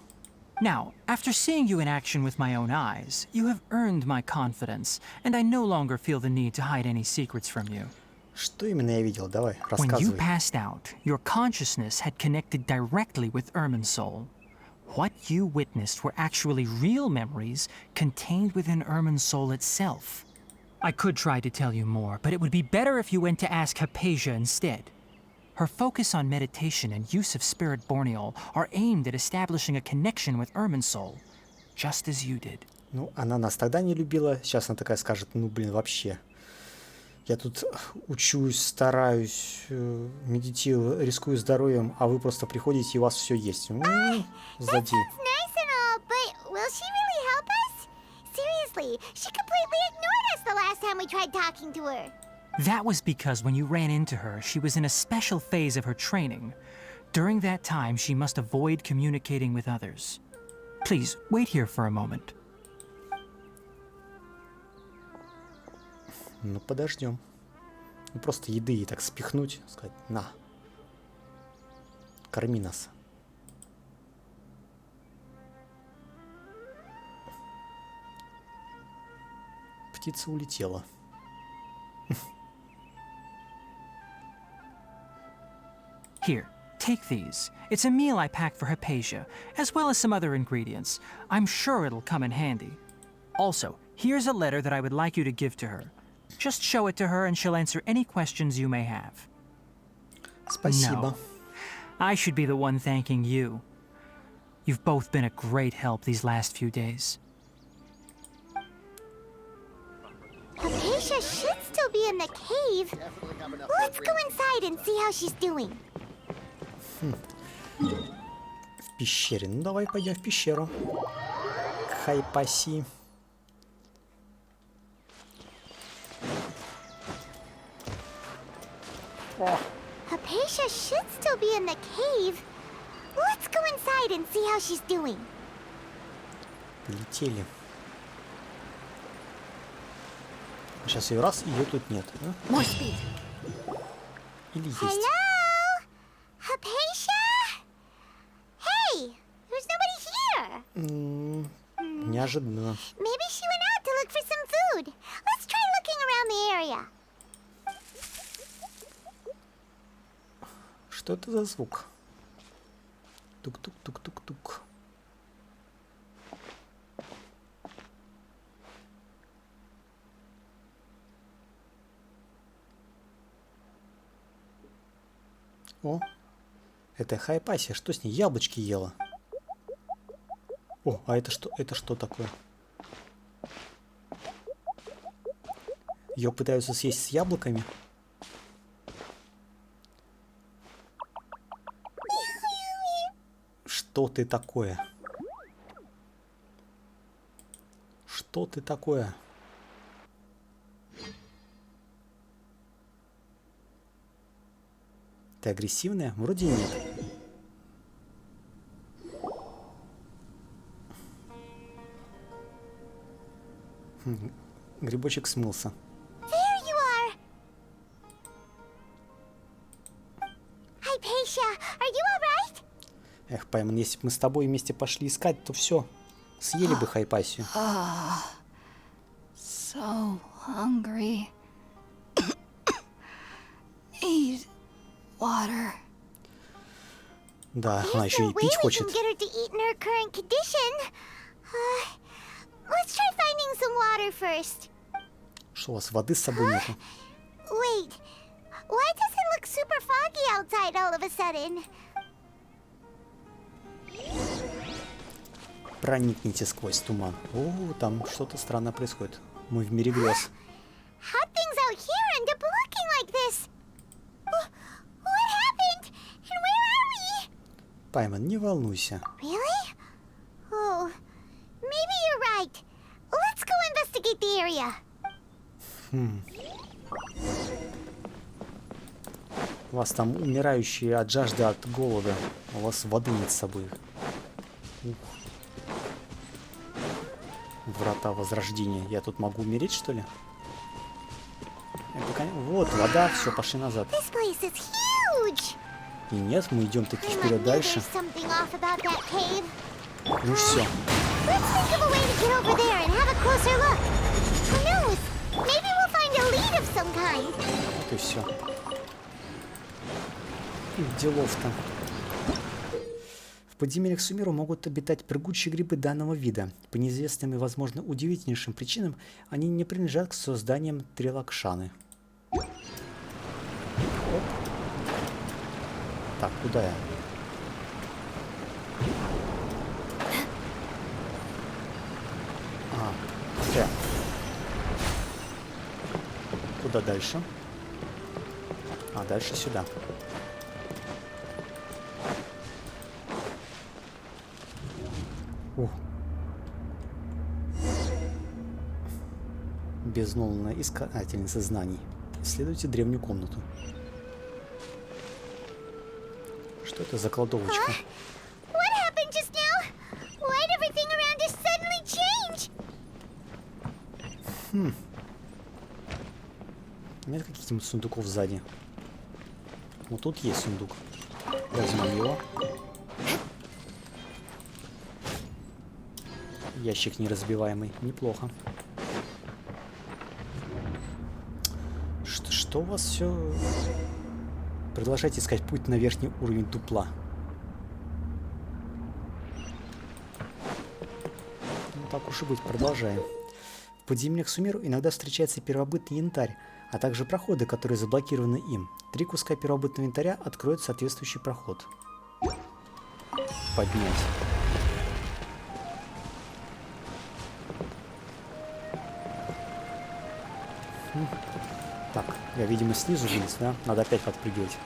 Now, after seeing you in action with my own eyes, you have earned my confidence, and I no longer feel the need to hide any secrets from you. Что именно я видел? Давай, When you рассказывай. passed out, your consciousness had connected directly with Irminsul. What you witnessed were actually real memories contained within Irminsul itself. I could try to tell you more, but it would be better if you went to ask Hypatia instead. Her focus on meditation and use of spirit borneol are aimed at establishing a connection with Irminsul, just as you did. Ну, она нас тогда не любила, сейчас она такая скажет, ну, блин, вообще. Я тут учусь, стараюсь, медитирую, рискую здоровьем, а вы просто приходите, и у вас все есть. Сзади. That's nice and all, but will she really help us? Seriously, she completely ignored us the last time we tried talking to her. That was because when you ran into her, she was in a special phase of her training. During that time, she must avoid communicating with others. Please, wait here for a moment. Ну, подождем. Ну, просто еды ей так спихнуть, сказать, на, корми нас. Птица улетела. Here, take these. It's a meal I packed for Hypatia, as well as some other ingredients. I'm sure it'll come in handy. Also, here's a letter that I would like you to give to her. Just show it to her and she'll answer any questions you may have. Спасибо. No. I should be the one thanking you. You've both been a great help these last few days. Hypatia should still be in the cave. Let's go inside and see how she's doing. В пещере. Ну, давай пойдем в пещеру. Хайпаси. Hypatia should still be in the cave. Let's go inside and see how she's doing. Полетели. Сейчас ее раз, ее тут нет. А? More speed. Или есть. Hello? Hypatia? Hey, there's nobody here. Неожиданно. Maybe she went out to look for some food. Let's try looking around the area. Что это за звук? Тук-тук-тук-тук-тук. О, это Хайпаси. Что с ней? Яблочки ела. О, а это что? Это что такое? Ее пытаются съесть с яблоками. Что ты такое? Что ты такое? Ты агрессивная? Вроде нет. Грибочек смылся. There you are. Hypatia, are you alright? Эх, Паймон, если бы мы с тобой вместе пошли искать, то все. Съели бы Хайпасию. So hungry. Need water. Да, Is она еще there и a way пить we хочет. can get her to eat in her current condition? Let's try finding some water first. Что у вас воды с собой нету? Wait, why does it look super foggy outside all of a sudden? Проникните сквозь туман. О, там что-то странное происходит. Мы в мире грез. How things out here end up looking like this? What happened? And where are we? Пайман, не волнуйся. Really? Oh, maybe you're right. Let's go investigate the area. У вас там умирающие от жажды, от голода. У вас воды нет с собой. Ух. Врата возрождения. Я тут могу умереть, что ли? Вот, вода, все, пошли назад. This place is huge. И нет, мы идем таки I'm вперед like, дальше. there's something off about that cave. Ну все. Let's think of a way to get over there and have a closer look. Who knows? Maybe we'll find a lead of some kind. Вот и все. Делов-то. В подземельях Сумеру могут обитать прыгучие грибы данного вида. По неизвестным и, возможно, удивительнейшим причинам они не принадлежат к созданиям Трилакшаны. Оп. Так, куда я? Куда дальше? А, дальше сюда. Ух. Безмолвная искательница знаний. Исследуйте древнюю комнату. Что это за кладовочка? What happened just now? Why'd everything around us suddenly change? Нет каких-нибудь сундуков сзади? Вот тут есть сундук. Возьмем его. Ящик неразбиваемый. Неплохо. Что у вас все? Продолжайте искать путь на верхний уровень дупла. Ну так уж и быть, продолжаем. В подземельях Сумеру иногда встречается первобытный янтарь, а также проходы, которые заблокированы им. 3 куска первобытного янтаря откроют соответствующий проход. Поднять. Так, я, видимо, снизу вылез, да? Надо опять подпрыгивать.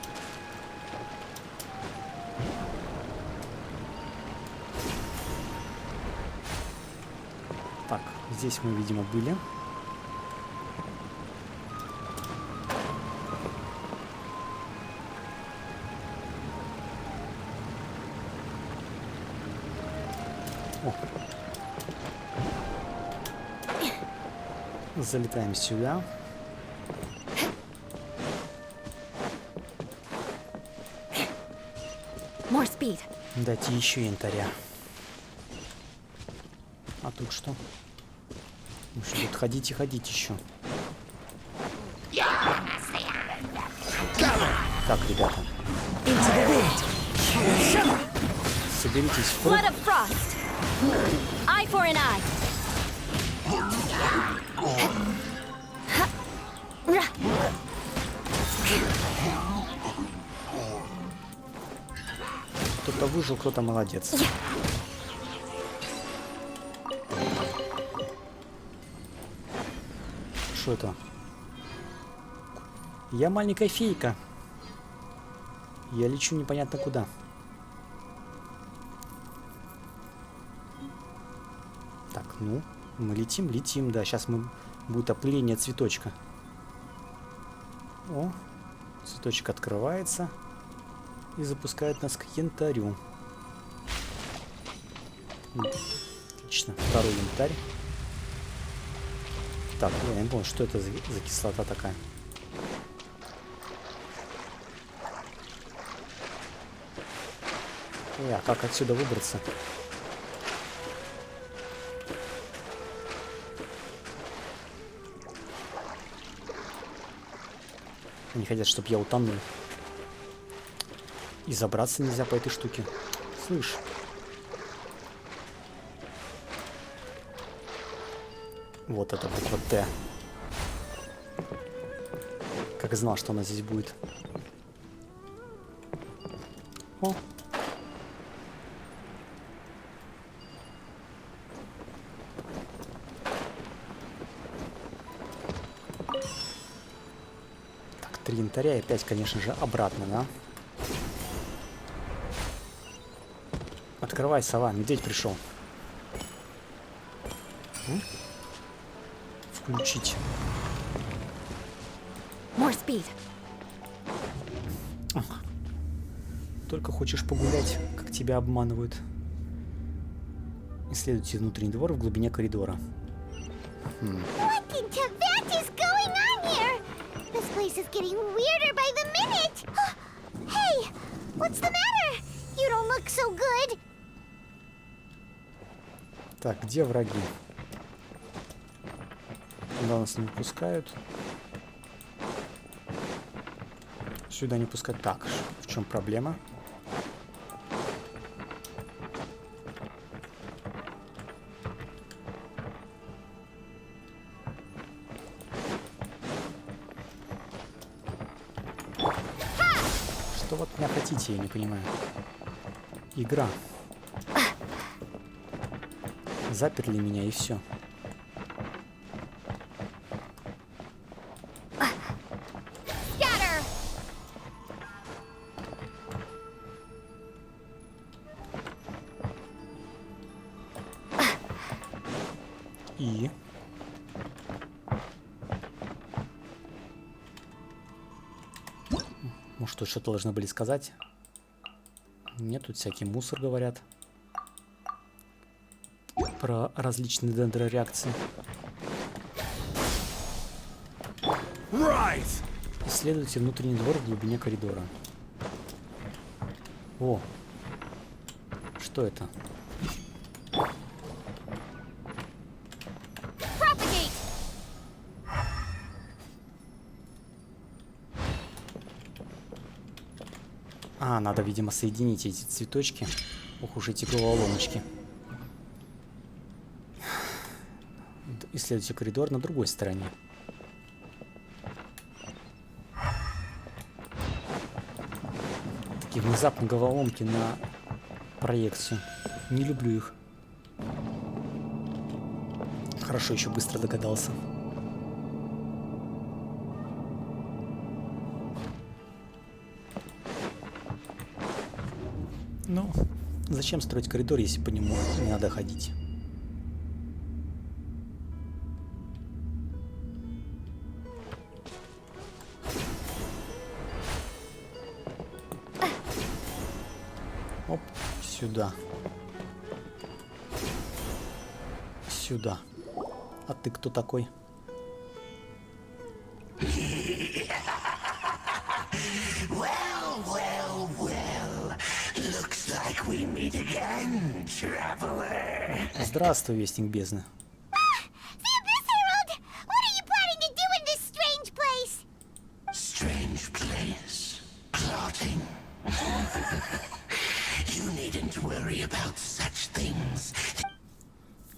Так, здесь мы, видимо, были. О. Залетаем сюда. More speed. Дайте еще янтаря. А тут что? Ну что, тут ходить и ходить еще. Так, ребята. Соберитесь в круг. Blood of frost. Eye for an eye. Кто-то выжил, кто-то молодец. Что это? Я маленькая фейка. Я лечу непонятно куда. Так, ну, мы летим, летим, да. Сейчас будет опыление цветочка. О, цветочек открывается и запускает нас к янтарю. Отлично, второй янтарь. Так, я не понял, что это за кислота такая. А как отсюда выбраться? Они хотят, чтобы я утонул. И забраться нельзя по этой штуке. Слышь. Вот это буква Т. Как знал, что она здесь будет. О. Так, 3 янтаря и опять, конечно же, обратно, да? Открывай, сова, медведь пришел. Включить. More speed. Только хочешь погулять, как тебя обманывают. Исследуйте внутренний двор в глубине коридора. What in Tibet is going on here? This place is getting weirder by the minute. Hey, what's the matter? You don't look so good. Так, где враги? Куда нас не пускают? Сюда не пускать. Так, в чем проблема? Что вы от меня хотите, я не понимаю. Игра. Заперли меня и все. И... Может, тут что-то должны были сказать? Нет, тут всякий мусор говорят. Про различные дендрореакции. Исследуйте внутренний двор в глубине коридора. О! Что это? А, надо, видимо, соединить эти цветочки. Ох уж эти головоломочки. Исследуйте коридор на другой стороне. Такие внезапные головоломки на проекцию. Не люблю их. Хорошо, еще быстро догадался. Ну, зачем строить коридор, если по нему не надо ходить? Оп, сюда. Сюда. А ты кто такой? Здравствуй, вестник бездны. The Abyss Herald! What are you planning to do in this strange place? Strange place. Plotting. You needn't worry about such things.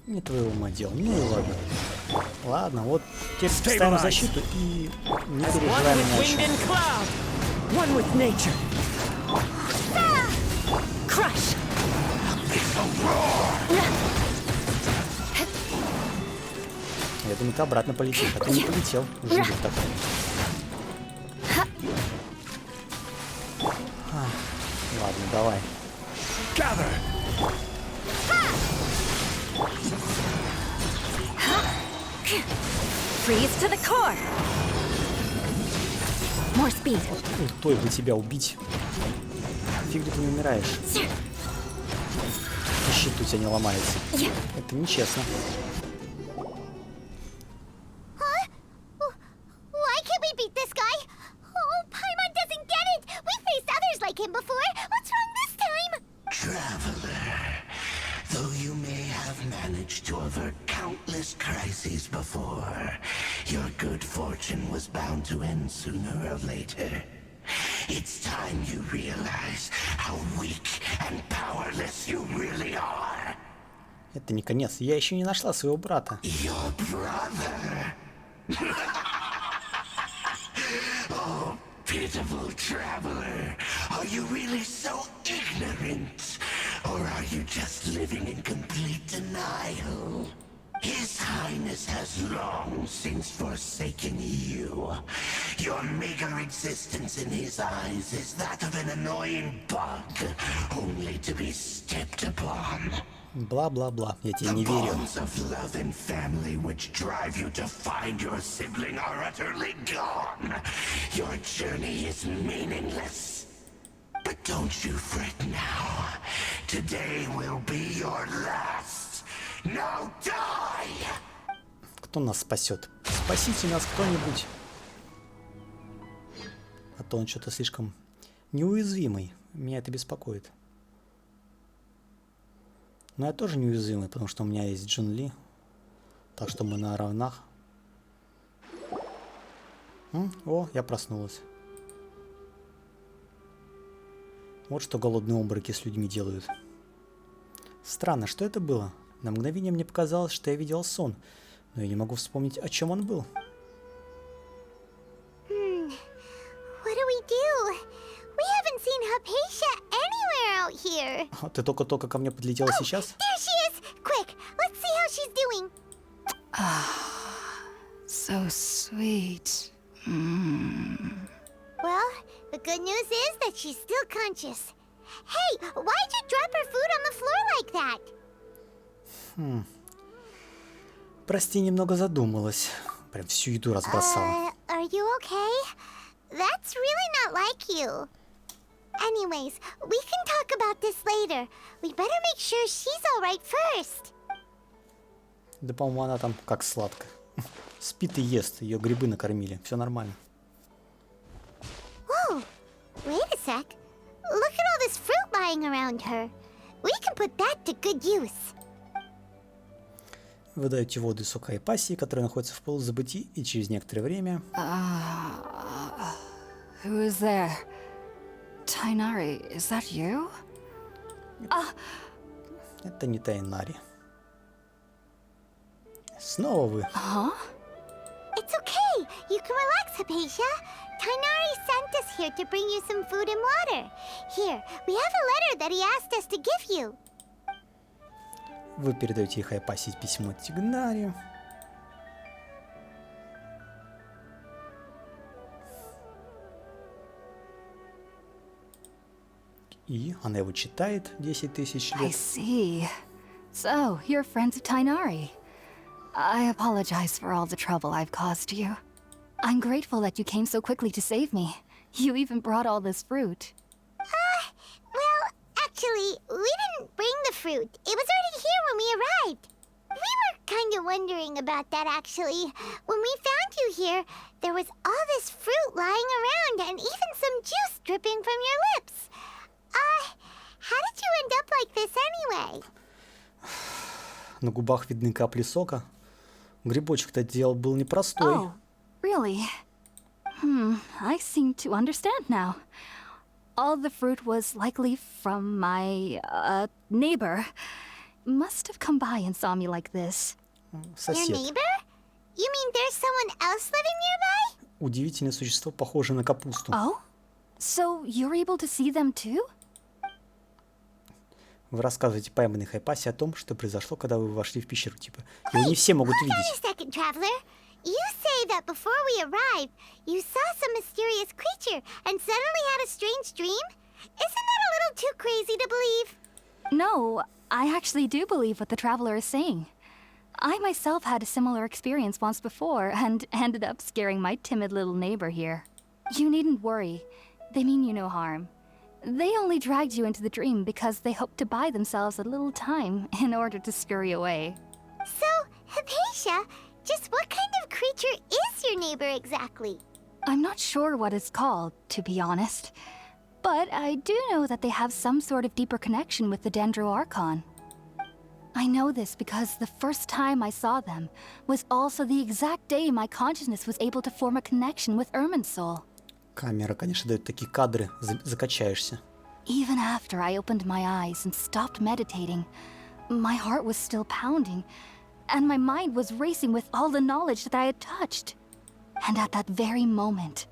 Не твоего ума дело. Ну и ладно. Ладно, вот теперь ставим защиту и не переживаем ни о чем. One with nature. Crush. Я думаю, ты обратно полетел. А ты не полетел. Жулик такой. Ладно, давай. Freeze to the core. More speed. Той бы тебя убить. Фиг ты не умираешь. И щит у тебя не ломается. Это нечестно. Why can't we beat this guy? Oh, Paimon doesn't get it! We've faced others like him before! What's wrong this time? Traveler, though you may have managed to avert countless crises before, your good fortune was bound to end sooner or later. It's time you realize how weak and powerless you really are. Это не конец. Я еще не нашла своего брата. Your brother. pitiful traveler. Are you really so ignorant? Or are you just living in complete denial? His Highness has long since forsaken you. Your meager existence in his eyes is that of an annoying bug, only to be stepped upon. Бла-бла-бла, я тебе не верю. The bonds of love and family which drive you to find your sibling are utterly gone. Your journey is meaningless. But don't you fret now. Today will be your last. Now die! Кто нас спасет? Спасите нас кто-нибудь. А то он что-то слишком неуязвимый. Меня это беспокоит. Но я тоже неуязвимый, потому что у меня есть Джун Ли. Так что мы на равнах. О, я проснулась. Вот что голодные обмороки с людьми делают. Странно, что это было? На мгновение мне показалось, что я видел сон, но я не могу вспомнить, о чем он был. What do we do? We haven't seen Hypatia anywhere out here. Ты только-только ко мне подлетела сейчас? There she is! Quick, let's see how she's doing. So sweet. Well, the good news is that she's still conscious. Hey, why'd you drop her food on the floor like that? Прости, немного задумалась. Прям всю еду разбросала. Are you okay? That's really not like you. Anyways, we can talk about this later. We better make sure she's alright first. Да, по-моему, она там как сладко. Спит и ест, ее грибы накормили. Все нормально. Whoa, wait a sec. Look at all this fruit lying around her. We can put that to good use. Вы даете воду Сокай Пассии, которая находится в полузабытии, и через некоторое время... Who is there? Tainari, is that you? Это не Тайнари. Снова вы. Huh? It's okay. You can relax, Hypatia. Tainari sent us here to bring you some food and water. Here, we have a letter that he asked us to give you. Вы передаете Хайпассии письмо Тигнари. И она его читает 10 тысяч I лет. see. So, you're friends of Tainari. I apologize for all the trouble I've caused you. I'm grateful that you came so quickly to save me. You even brought all this fruit. Well, actually, we didn't bring the fruit. It was already here when we arrived. We were kind of wondering about that, actually. When we found you here, there was all this fruit lying around and even some juice dripping from your lips. How did you end up like this anyway? На губах видны капли сока. Грибочек-то дело был непростой. Oh, really? I seem to understand now. All the fruit was likely from my, neighbor. Must have come by and saw me like this. Your Сосед. neighbor? You mean there's someone else living nearby? Удивительное существо, похожее на капусту. Oh? So you're able to see them too? Вы рассказываете пойманной Хайпасе о том, что произошло, когда вы вошли в пещеру, типа. Его не все могут Hold on видеть. a second, traveler. You say that before we arrived, you saw some mysterious creature and suddenly had a strange dream? Isn't that a little too crazy to believe? No, I actually do believe what the traveler is saying. I myself had a similar experience once before and ended up scaring my timid little neighbor here. You needn't worry. They mean you no harm. They only dragged you into the dream because they hoped to buy themselves a little time in order to scurry away. So, Hypatia, just what kind of creature is your neighbor exactly? I'm not sure what it's called, to be honest. But I do know that they have some sort of deeper connection with the Dendro Archon. I know this because the first time I saw them was also the exact day my consciousness was able to form a connection with Ermin's soul. Камера, конечно, дает такие кадры, закачаешься. Even after I opened my eyes and stopped meditating, my heart was still pounding, and my mind was racing with all the knowledge that I had touched. And at that very moment,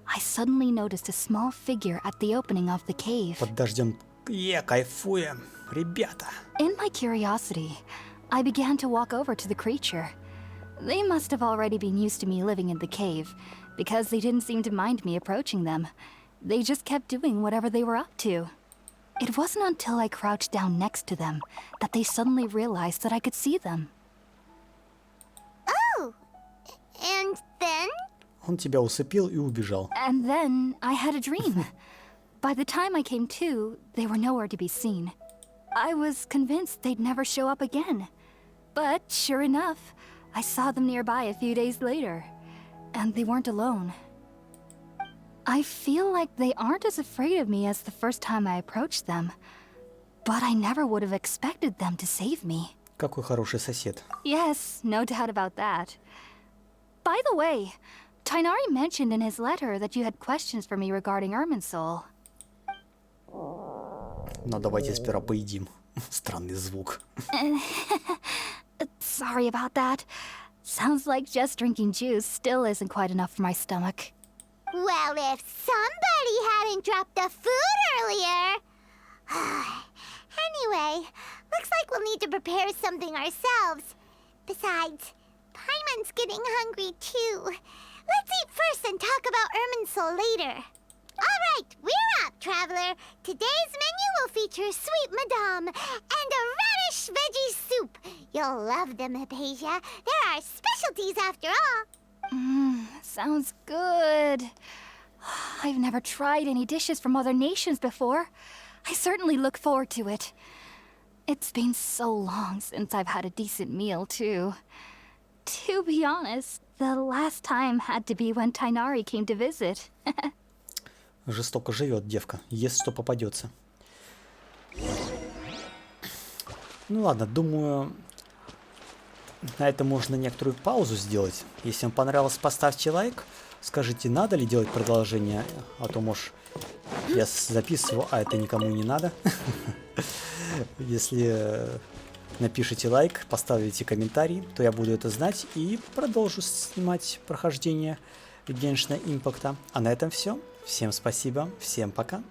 I suddenly noticed a small figure at the opening of the cave. Под дождем. Кайфуем, ребята. In my curiosity, I began to walk over to the creature. They must have already been used to me living in the cave, because they didn't seem to mind me approaching them. They just kept doing whatever they were up to. It wasn't until I crouched down next to them that they suddenly realized that I could see them. Oh! And then? Он тебя усыпил и убежал. And then I had a dream. By the time I came to, they were nowhere to be seen. I was convinced they'd never show up again. But sure enough, I saw them nearby a few days later. And they weren't alone. I feel like they aren't as afraid of me as the first time I approached them. But I never would have expected them to save me. Какой хороший сосед. Yes, no doubt about that. By the way, Tainari mentioned in his letter that you had questions for me regarding Irminsul. Но давайте сперва поедим. Странный звук. Sorry about that. Sounds like just drinking juice still isn't quite enough for my stomach. Well, if somebody hadn't dropped the food earlier... Anyway, looks like we'll need to prepare something ourselves. Besides, Paimon's getting hungry too. Let's eat first and talk about Irminsul later. All right, we're up, traveler. Today's menu will feature sweet madame and a radish veggie soup. You'll love them, Hypatia. They're our specialties after all. Sounds good. I've never tried any dishes from other nations before. I certainly look forward to it. It's been so long since I've had a decent meal, too. To be honest, the last time had to be when Tainari came to visit. Жестоко живет девка, ест что попадется. Ну ладно, думаю, на этом можно некоторую паузу сделать. Если вам понравилось, поставьте лайк. Скажите, надо ли делать продолжение, а то, может, я записываю, а это никому не надо. Если напишите лайк, поставите комментарий, то я буду это знать и продолжу снимать прохождение Genshin Impact. А на этом все. Всем спасибо, всем пока.